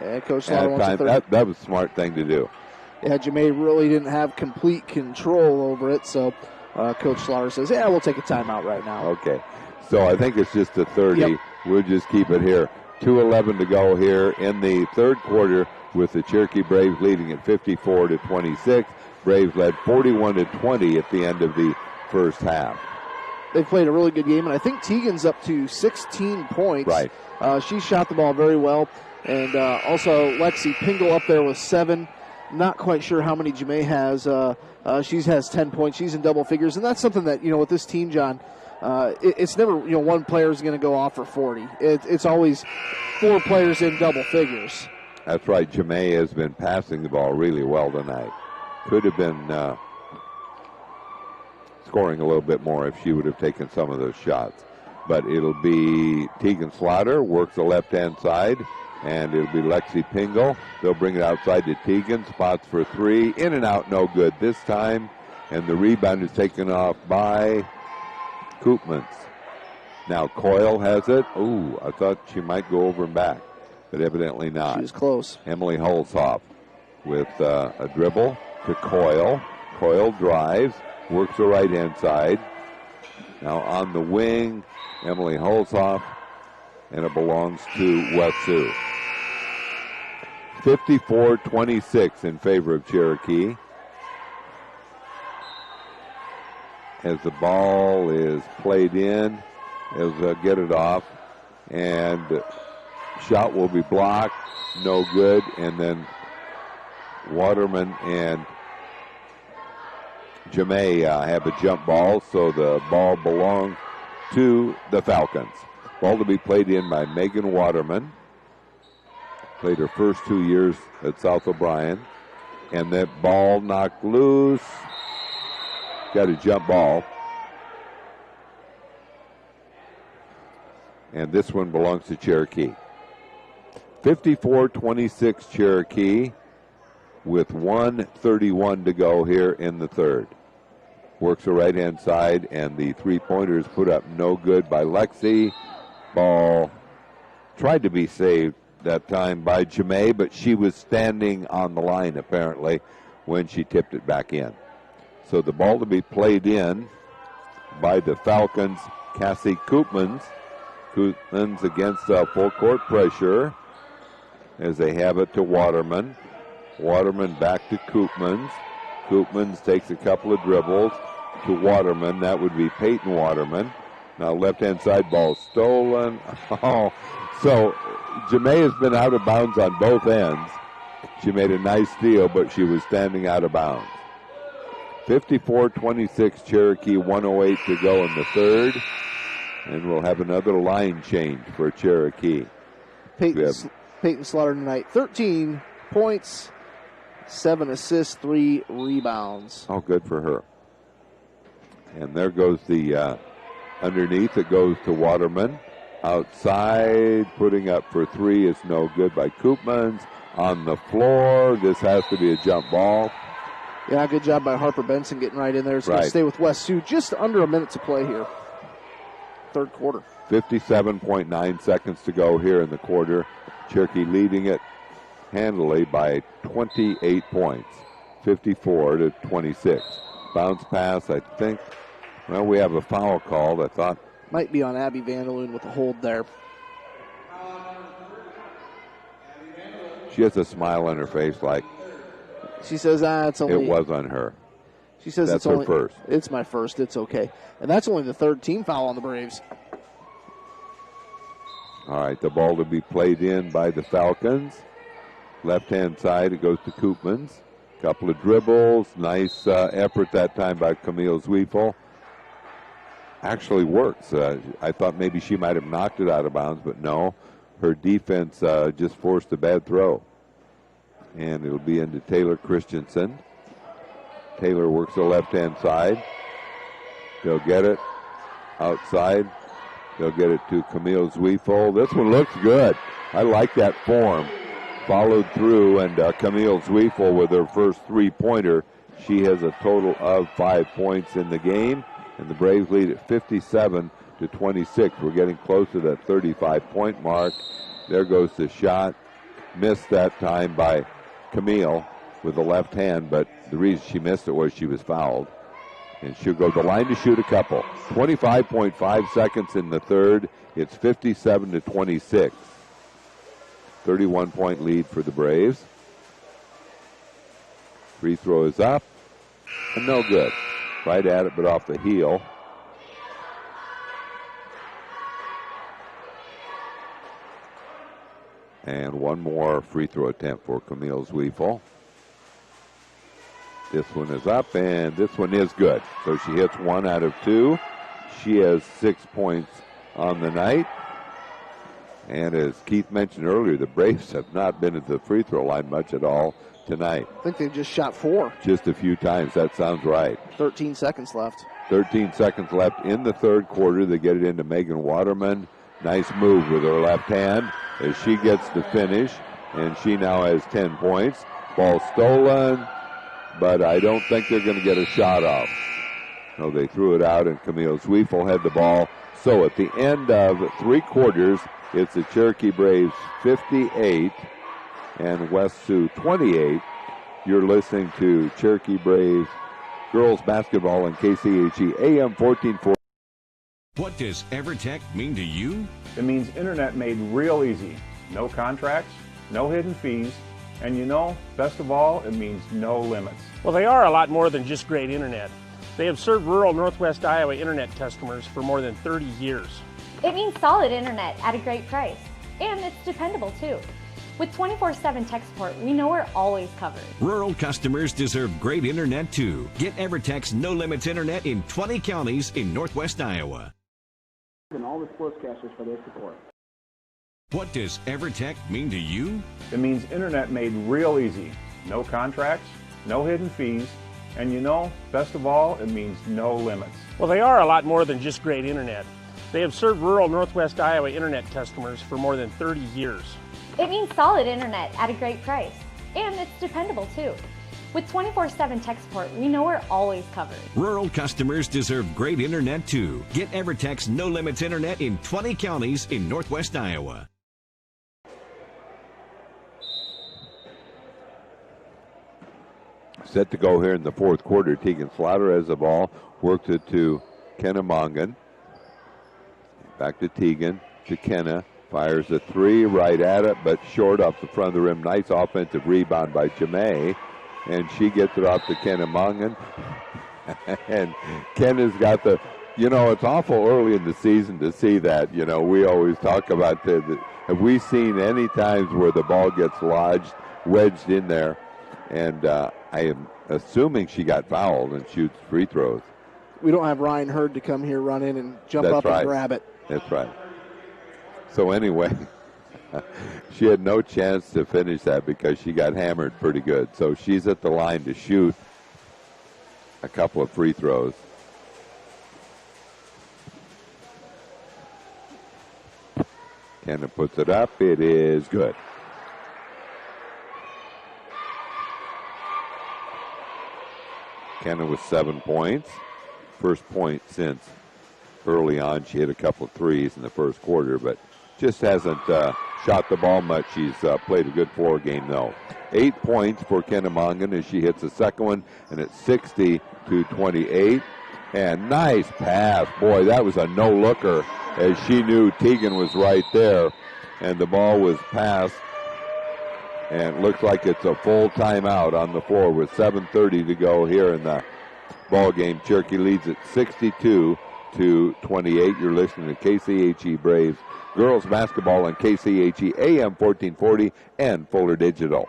And Coach Slaughter wants a third. That was a smart thing to do. Yeah, Jamae really didn't have complete control over it, so Coach Slaughter says, yeah, we'll take a timeout right now. Okay. So I think it's just a 30. Yep. We'll just keep it here. 2:11 to go here in the third quarter with the Cherokee Braves leading at 54-26. Braves led 41-20 at the end of the first half. They played a really good game, and I think Tegan's up to 16 points. Right. She shot the ball very well. And also Lexi Pingle up there with 7. Not quite sure how many Jamae has. She has 10 points. She's in double figures. And that's something that, with this team, John, it's never, one player is going to go off for 40. It's always 4 players in double figures. That's right. Jamae has been passing the ball really well tonight. Could have been scoring a little bit more if she would have taken some of those shots. But it'll be Tegan Slaughter, works the left-hand side, and it'll be Lexi Pingle. They'll bring it outside to Tegan, spots for 3, in and out, no good this time, and the rebound is taken off by Koopmans. Now Coyle has it. Ooh, I thought she might go over and back, but evidently not. She was close. Emily Holzhoff with a dribble to Coyle. Coyle drives, works the right-hand side. Now on the wing, Emily Holzhoff, and it belongs to West Sioux. 54-26 in favor of Cherokee. As the ball is played in, as get it off, and shot will be blocked, no good, and then Waterman and Jamae have a jump ball, so the ball belongs to the Falcons. Ball to be played in by Megan Waterman. Played her first 2 years at South O'Brien. And that ball knocked loose. Got a jump ball. And this one belongs to Cherokee. 54-26 Cherokee with 1:31 to go here in the third. Works the right-hand side, and the three-pointer is put up no good by Lexi. Ball tried to be saved that time by Jamae, but she was standing on the line apparently when she tipped it back in. So the ball to be played in by the Falcons, Cassie Koopmans. Koopmans against full court pressure as they have it to Waterman. Waterman back to Koopmans. Koopmans takes a couple of dribbles to Waterman. That would be Peyton Waterman. Now left-hand side ball stolen. Oh, so Jamae has been out of bounds on both ends. She made a nice steal, but she was standing out of bounds. 54-26 Cherokee, 1:08 to go in the third. And we'll have another line change for Cherokee. Peyton Slaughter tonight, 13 points, 7 assists, 3 rebounds. Oh, good for her. And there goes the underneath. It goes to Waterman. Outside, putting up for 3 is no good by Koopmans. On the floor, this has to be a jump ball. Yeah, good job by Harper Benson getting right in there. It's going to stay with West Sioux. Just under a minute to play here. Third quarter. 57.9 seconds to go here in the quarter. Cherokee leading it handily by 28 points. 54-26. Bounce pass, I think. Well, we have a foul called, I thought. Might be on Abby Vanderloon with a hold there. She has a smile on her face like she says, it's only. It was on her. She says that's it's only her first. It's my first. It's okay. And that's only the third team foul on the Braves. All right, the ball to be played in by the Falcons. Left-hand side, it goes to Koopmans. Couple of dribbles. Nice effort that time by Camille Zwiefel. Actually works. I thought maybe she might have knocked it out of bounds, but no. Her defense just forced a bad throw. And it'll be into Taylor Christensen. Taylor works the left-hand side. They'll get it outside. They'll get it to Camille Zwiefel. This one looks good. I like that form. Followed through, and Camille Zwiefel with her first three-pointer. She has a total of 5 points in the game, and the Braves lead at 57-26. We're getting close to that 35-point mark. There goes the shot. Missed that time by Camille with the left hand, but the reason she missed it was she was fouled. And she'll go to the line to shoot a couple. 25.5 seconds in the third. It's 57-26. 31-point lead for the Braves. Free throw is up. And no good. Right at it, but off the heel. And one more free throw attempt for Camille Zwiefel. This one is up, and this one is good. So she hits 1 out of 2. She has 6 points on the night. And as Keith mentioned earlier, the Braves have not been at the free throw line much at all tonight. I think they've just shot 4. Just a few times. That sounds right. 13 seconds left. 13 seconds left in the third quarter. They get it into Megan Waterman. Nice move with her left hand as she gets the finish. And she now has 10 points. Ball stolen, but I don't think they're going to get a shot off. No, they threw it out, and Camille Zwiefel had the ball. So at the end of 3 quarters, it's the Cherokee Braves 58 and West Sioux 28. You're listening to Cherokee Braves girls basketball on KCHE AM 1440. What does EverTech mean to you? It means internet made real easy. No contracts, no hidden fees, and you know, best of all, it means no limits. Well, they are a lot more than just great internet. They have served rural Northwest Iowa internet customers for more than 30 years. It means solid internet at a great price. And it's dependable too. With 24/7 tech support, we know we're always covered. Rural customers deserve great internet too. Get EverTech's no limits internet in 20 counties in Northwest Iowa. And all the sportscasters for their support. What does EverTech mean to you? It means internet made real easy. No contracts, no hidden fees, and you know, best of all, it means no limits. Well, they are a lot more than just great internet. They have served rural Northwest Iowa internet customers for more than 30 years. It means solid internet at a great price. And it's dependable too. With 24/7 tech support, we know we're always covered. Rural customers deserve great internet too. Get EverTech's no limits internet in 20 counties in Northwest Iowa. Set to go here in the fourth quarter. Tegan Slaughter has the ball. Works it to Kenna Mongan. Back to Tegan, to Kenna. Fires a 3 right at it, but short off the front of the rim. Nice offensive rebound by Jamay. And she gets it off to Kenna Mongan. And Kenna's got the, it's awful early in the season to see that. We always talk about have we seen any times where the ball gets lodged, wedged in there? And I am assuming she got fouled and shoots free throws. We don't have Ryan Hurd to come here, run in, and jump up and grab it. That's right. So anyway, she had no chance to finish that because she got hammered pretty good. So she's at the line to shoot a couple of free throws. Kenna puts it up. It is good. Kenna with 7 points. First point since early on. She hit a couple of threes in the first quarter, but just hasn't shot the ball much. She's played a good floor game, though. 8 points for Kenna Mongan as she hits the second one, and it's 60-28. And nice pass. Boy, that was a no-looker as she knew Tegan was right there. And the ball was passed. And it looks like it's a full timeout on the floor with 7:30 to go here in the ball game. Cherokee leads at 62-28. You're listening to KCHE Braves girls basketball on KCHE AM 1440 and Fuller Digital.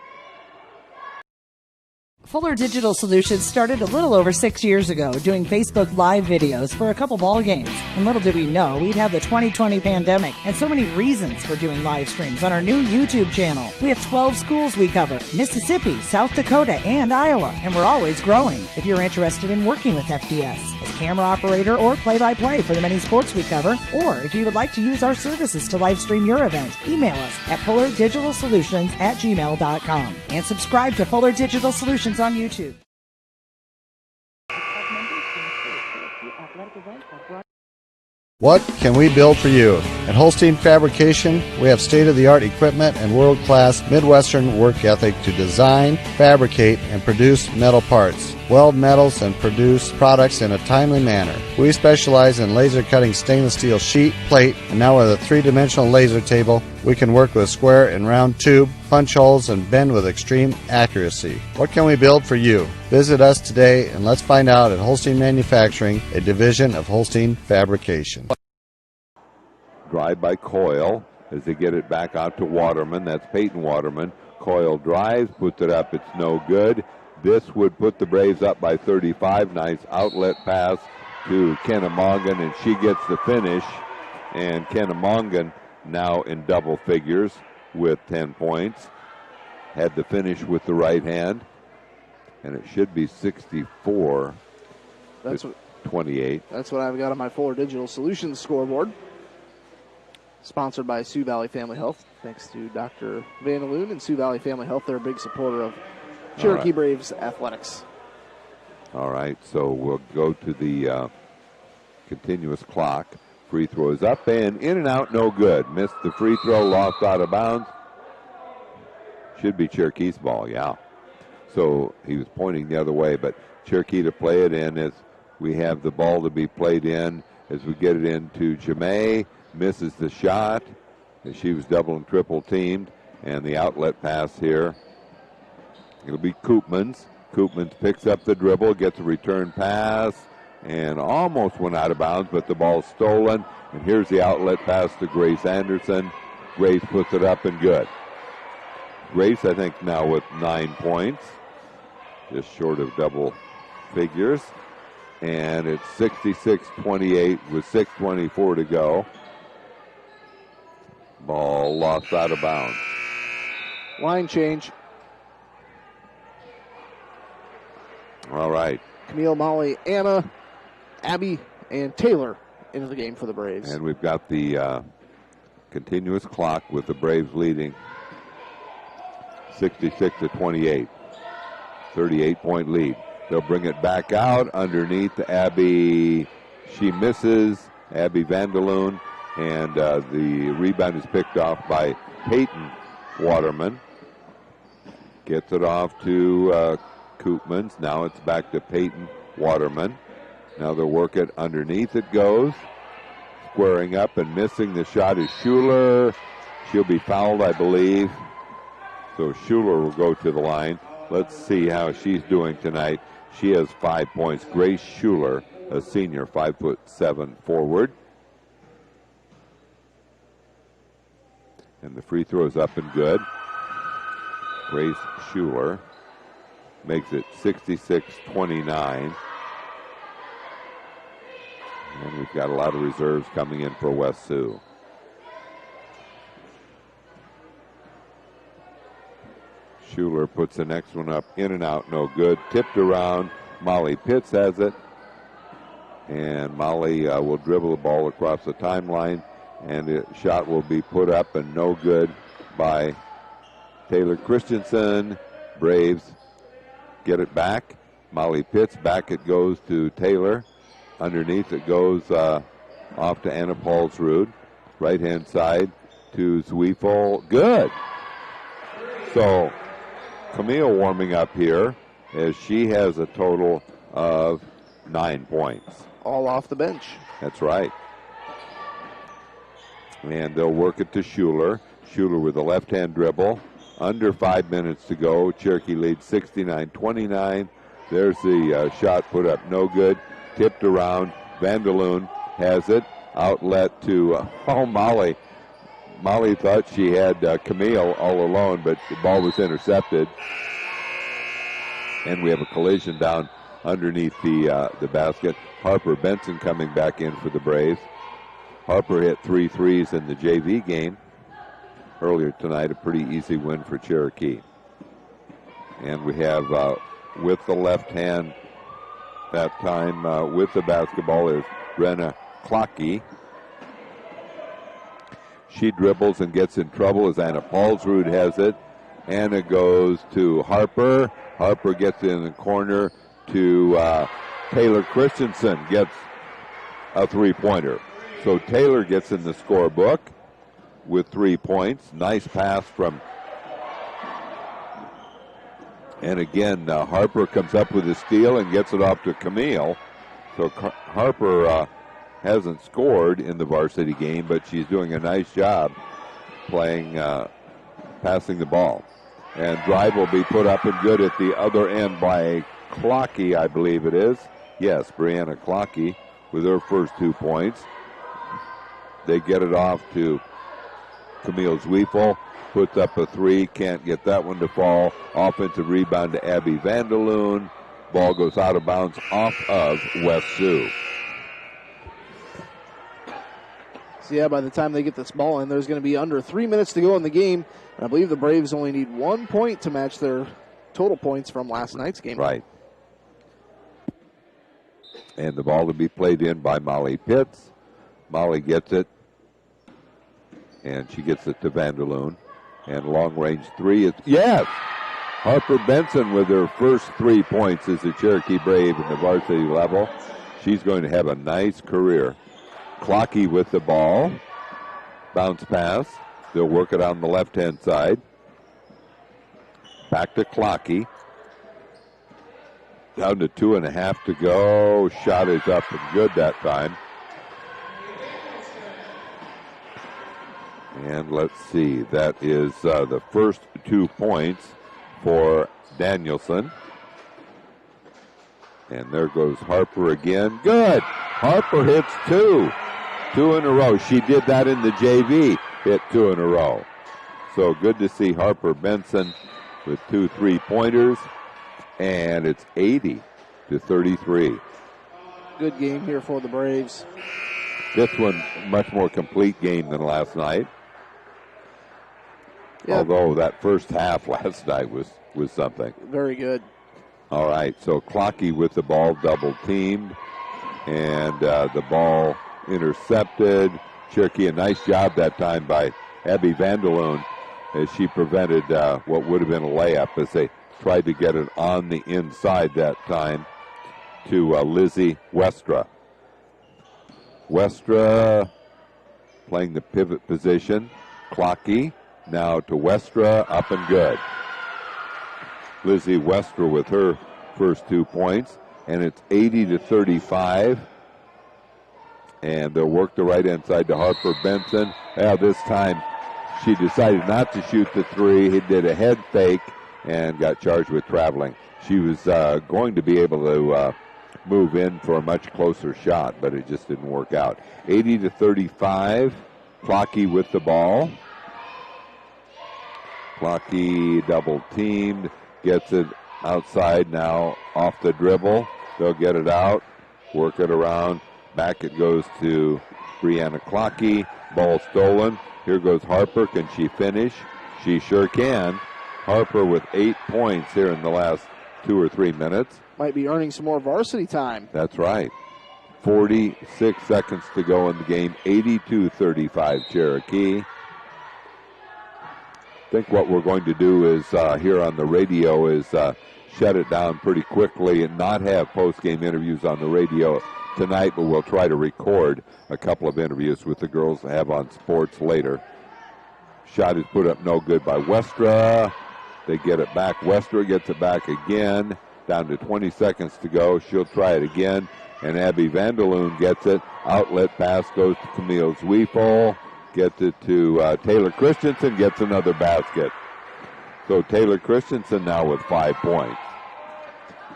Fuller Digital Solutions started a little over 6 years ago doing Facebook Live videos for a couple ball games. And little did we know we'd have the 2020 pandemic and so many reasons for doing live streams on our new YouTube channel. We have 12 schools we cover: Mississippi, South Dakota, and Iowa. And we're always growing. If you're interested in working with FDS as camera operator or play-by-play for the many sports we cover, or if you would like to use our services to live stream your event, email us at fullerdigitalsolutions@gmail.com and subscribe to Fuller Digital Solutions on YouTube. What can we build for you? At Holstein Fabrication, we have state-of-the-art equipment and world-class Midwestern work ethic to design, fabricate, and produce metal parts, weld metals, and produce products in a timely manner. We specialize in laser cutting stainless steel sheet, plate, and now with a three-dimensional laser table, we can work with square and round tube, punch holes, and bend with extreme accuracy. What can we build for you? Visit us today and let's find out at Holstein Manufacturing, a division of Holstein Fabrication. Drive by Coyle as they get it back out to Waterman. That's Peyton Waterman. Coyle drives, puts it up. It's no good. This would put the Braves up by 35. Nice outlet pass to Kennemongan, and she gets the finish. And Kennemongan now in double figures with 10 points. Had the finish with the right hand. And it should be 64 to 28. That's what I've got on my Fuller Digital Solutions scoreboard. Sponsored by Sioux Valley Family Health. Thanks to Dr. Vandaloon and Sioux Valley Family Health. They're a big supporter of Cherokee Braves athletics. All right, so we'll go to the continuous clock. Free throw is up and in and out, no good. Missed the free throw, lost out of bounds. Should be Cherokee's ball, yeah. So he was pointing the other way, but Cherokee to play it in as we have the ball to be played in as we get it into Jamay. Misses the shot as she was double and triple teamed, and the outlet pass here. It'll be Koopmans. Koopmans picks up the dribble, gets a return pass, and almost went out of bounds, but the ball's stolen. And here's the outlet pass to Grace Anderson. Grace puts it up and good. Grace, I think, now with 9 points, just short of double figures. And it's 66-28 with 6:24 to go. Ball lost out of bounds. Line change. All right. Camille, Molly, Anna, Abby, and Taylor into the game for the Braves. And we've got the continuous clock with the Braves leading 66-28. 38-point lead. They'll bring it back out underneath Abby. She misses. Abby Vandaloon. And the rebound is picked off by Peyton Waterman. Gets it off to Koopmans. Now it's back to Peyton Waterman. Now they'll work it underneath. It goes. Squaring up and missing the shot is Schuler. She'll be fouled, I believe. So Schuler will go to the line. Let's see how she's doing tonight. She has 5 points. Grace Schuler, a senior, 5'7" forward. And the free throw is up and good. Grace Schuler makes it 66-29. And we've got a lot of reserves coming in for West Sioux. Schuler puts the next one up, in and out, no good. Tipped around. Molly Pitts has it. And Molly will dribble the ball across the timeline. And the shot will be put up and no good by Taylor Christensen. Braves get it back. Molly Pitts, back it goes to Taylor. Underneath it goes off to Anna Paulsrud. Right-hand side to Zwiefel. Good. So Camille warming up here as she has a total of 9 points. All off the bench. That's right. And they'll work it to Schuler. Schuler with a left-hand dribble. Under 5 minutes to go. Cherokee leads 69-29. There's the shot put up, no good. Tipped around. Vandaloon has it. Outlet to Molly. Molly thought she had Camille all alone, but the ball was intercepted. And we have a collision down underneath the basket. Harper Benson coming back in for the Braves. Harper hit 3 threes in the JV game earlier tonight. A pretty easy win for Cherokee. And we have with the left hand that time with the basketball is Brenna Clockey. She dribbles and gets in trouble as Anna Paulsrud has it. Anna goes to Harper. Harper gets in the corner to Taylor Christensen, gets a three-pointer. So Taylor gets in the scorebook with 3 points. Nice pass from... And again, Harper comes up with a steal and gets it off to Camille. So Harper hasn't scored in the varsity game, but she's doing a nice job playing, passing the ball. And drive will be put up and good at the other end by Clockey, I believe it is. Yes, Brianna Clockey with her first 2 points. They get it off to Camille Zwiefel. Puts up a three, can't get that one to fall. Offensive rebound to Abby Vanderloon. Ball goes out of bounds off of West Sioux. So yeah, by the time they get this ball in, there's going to be under 3 minutes to go in the game. And I believe the Braves only need 1 point to match their total points from last night's game. Right. And the ball to be played in by Molly Pitts. Molly gets it. And she gets it to Vanderloon. And long-range three is, yes! Harper Benson with her first 3 points as a Cherokee Brave in the varsity level. She's going to have a nice career. Clockey with the ball. Bounce pass. They'll work it on the left-hand side. Back to Clockey. Down to 2.5 to go. Shot is up and good that time. And let's see, that is the first 2 points for Danielson. And there goes Harper again. Good! Harper hits 2. 2 in a row. She did that in the JV, hit 2 in a row. So good to see Harper Benson with 2 3-pointers. And it's 80-33. Good game here for the Braves. This one, much more complete game than last night. Yep. Although that first half last night was something. Very good. All right, so Clockey with the ball, double teamed, and the ball intercepted. Cherokee, a nice job that time by Abby Vanderloon as she prevented what would have been a layup as they tried to get it on the inside that time to Lizzie Westra. Westra playing the pivot position. Clockey now to Westra, up and good. Lizzie Westra with her first 2 points, and it's 80-35. And they'll work the right-hand side to Harper Benson. Well, this time she decided not to shoot the three. He did a head fake and got charged with traveling. She was going to be able to move in for a much closer shot, but it just didn't work out. 80-35. Clockey with the ball. Clockey double teamed, gets it outside now off the dribble. They'll get it out, work it around. Back it goes to Brianna Clockey. Ball stolen. Here goes Harper. Can she finish? She sure can. Harper with 8 points here in the last 2 or 3 minutes. Might be earning some more varsity time. That's right. 46 seconds to go in the game. 82-35 Cherokee. I think what we're going to do is here on the radio is shut it down pretty quickly and not have post-game interviews on the radio tonight, but we'll try to record a couple of interviews with the girls to have on sports later. Shot is put up no good by Westra. They get it back. Westra gets it back again. Down to 20 seconds to go. She'll try it again. And Abby Vanderloon gets it. Outlet pass goes to Camille Zwiefel. Gets it to Taylor Christensen. Gets another basket. So Taylor Christensen now with 5 points.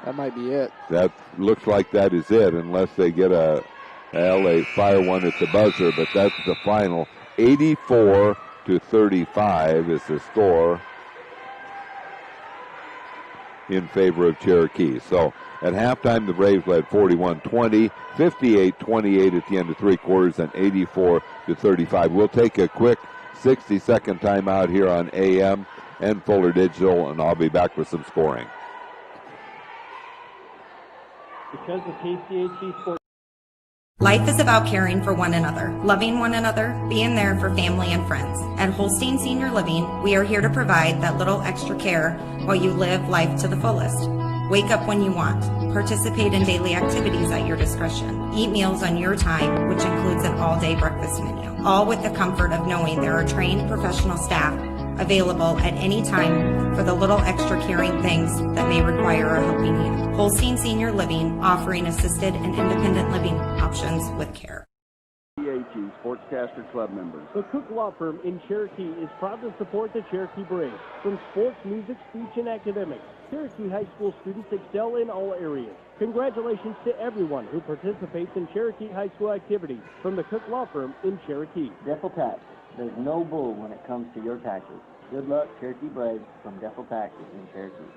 That might be it. That looks like that is it, unless they get they fire one at the buzzer, but that's the final. 84-35 is the score. in favor of Cherokee. So at halftime, the Braves led 41-20, 58-28 at the end of three quarters, and 84-35. We'll take a quick 60-second timeout here on AM and Fuller Digital, and I'll be back with some scoring. Because of KCHC Sports. Life is about caring for one another, loving one another, being there for family and friends. At Holstein Senior Living, we are here to provide that little extra care while you live life to the fullest. Wake up when you want. Participate in daily activities at your discretion. Eat meals on your time, which includes an all-day breakfast menu. All with the comfort of knowing there are trained professional staff available at any time for the little extra caring things that may require a helping hand. Holstein Senior Living, offering assisted and independent living options with care. CHE Sportscaster Club members. The Cook Law Firm in Cherokee is proud to support the Cherokee Braves. From sports, music, speech, and academics, Cherokee High School students excel in all areas. Congratulations to everyone who participates in Cherokee High School activities from the Cook Law Firm in Cherokee. Defel Tax. There's no bull when it comes to your taxes. Good luck, Cherokee Braves, from Defel Taxes in Cherokee.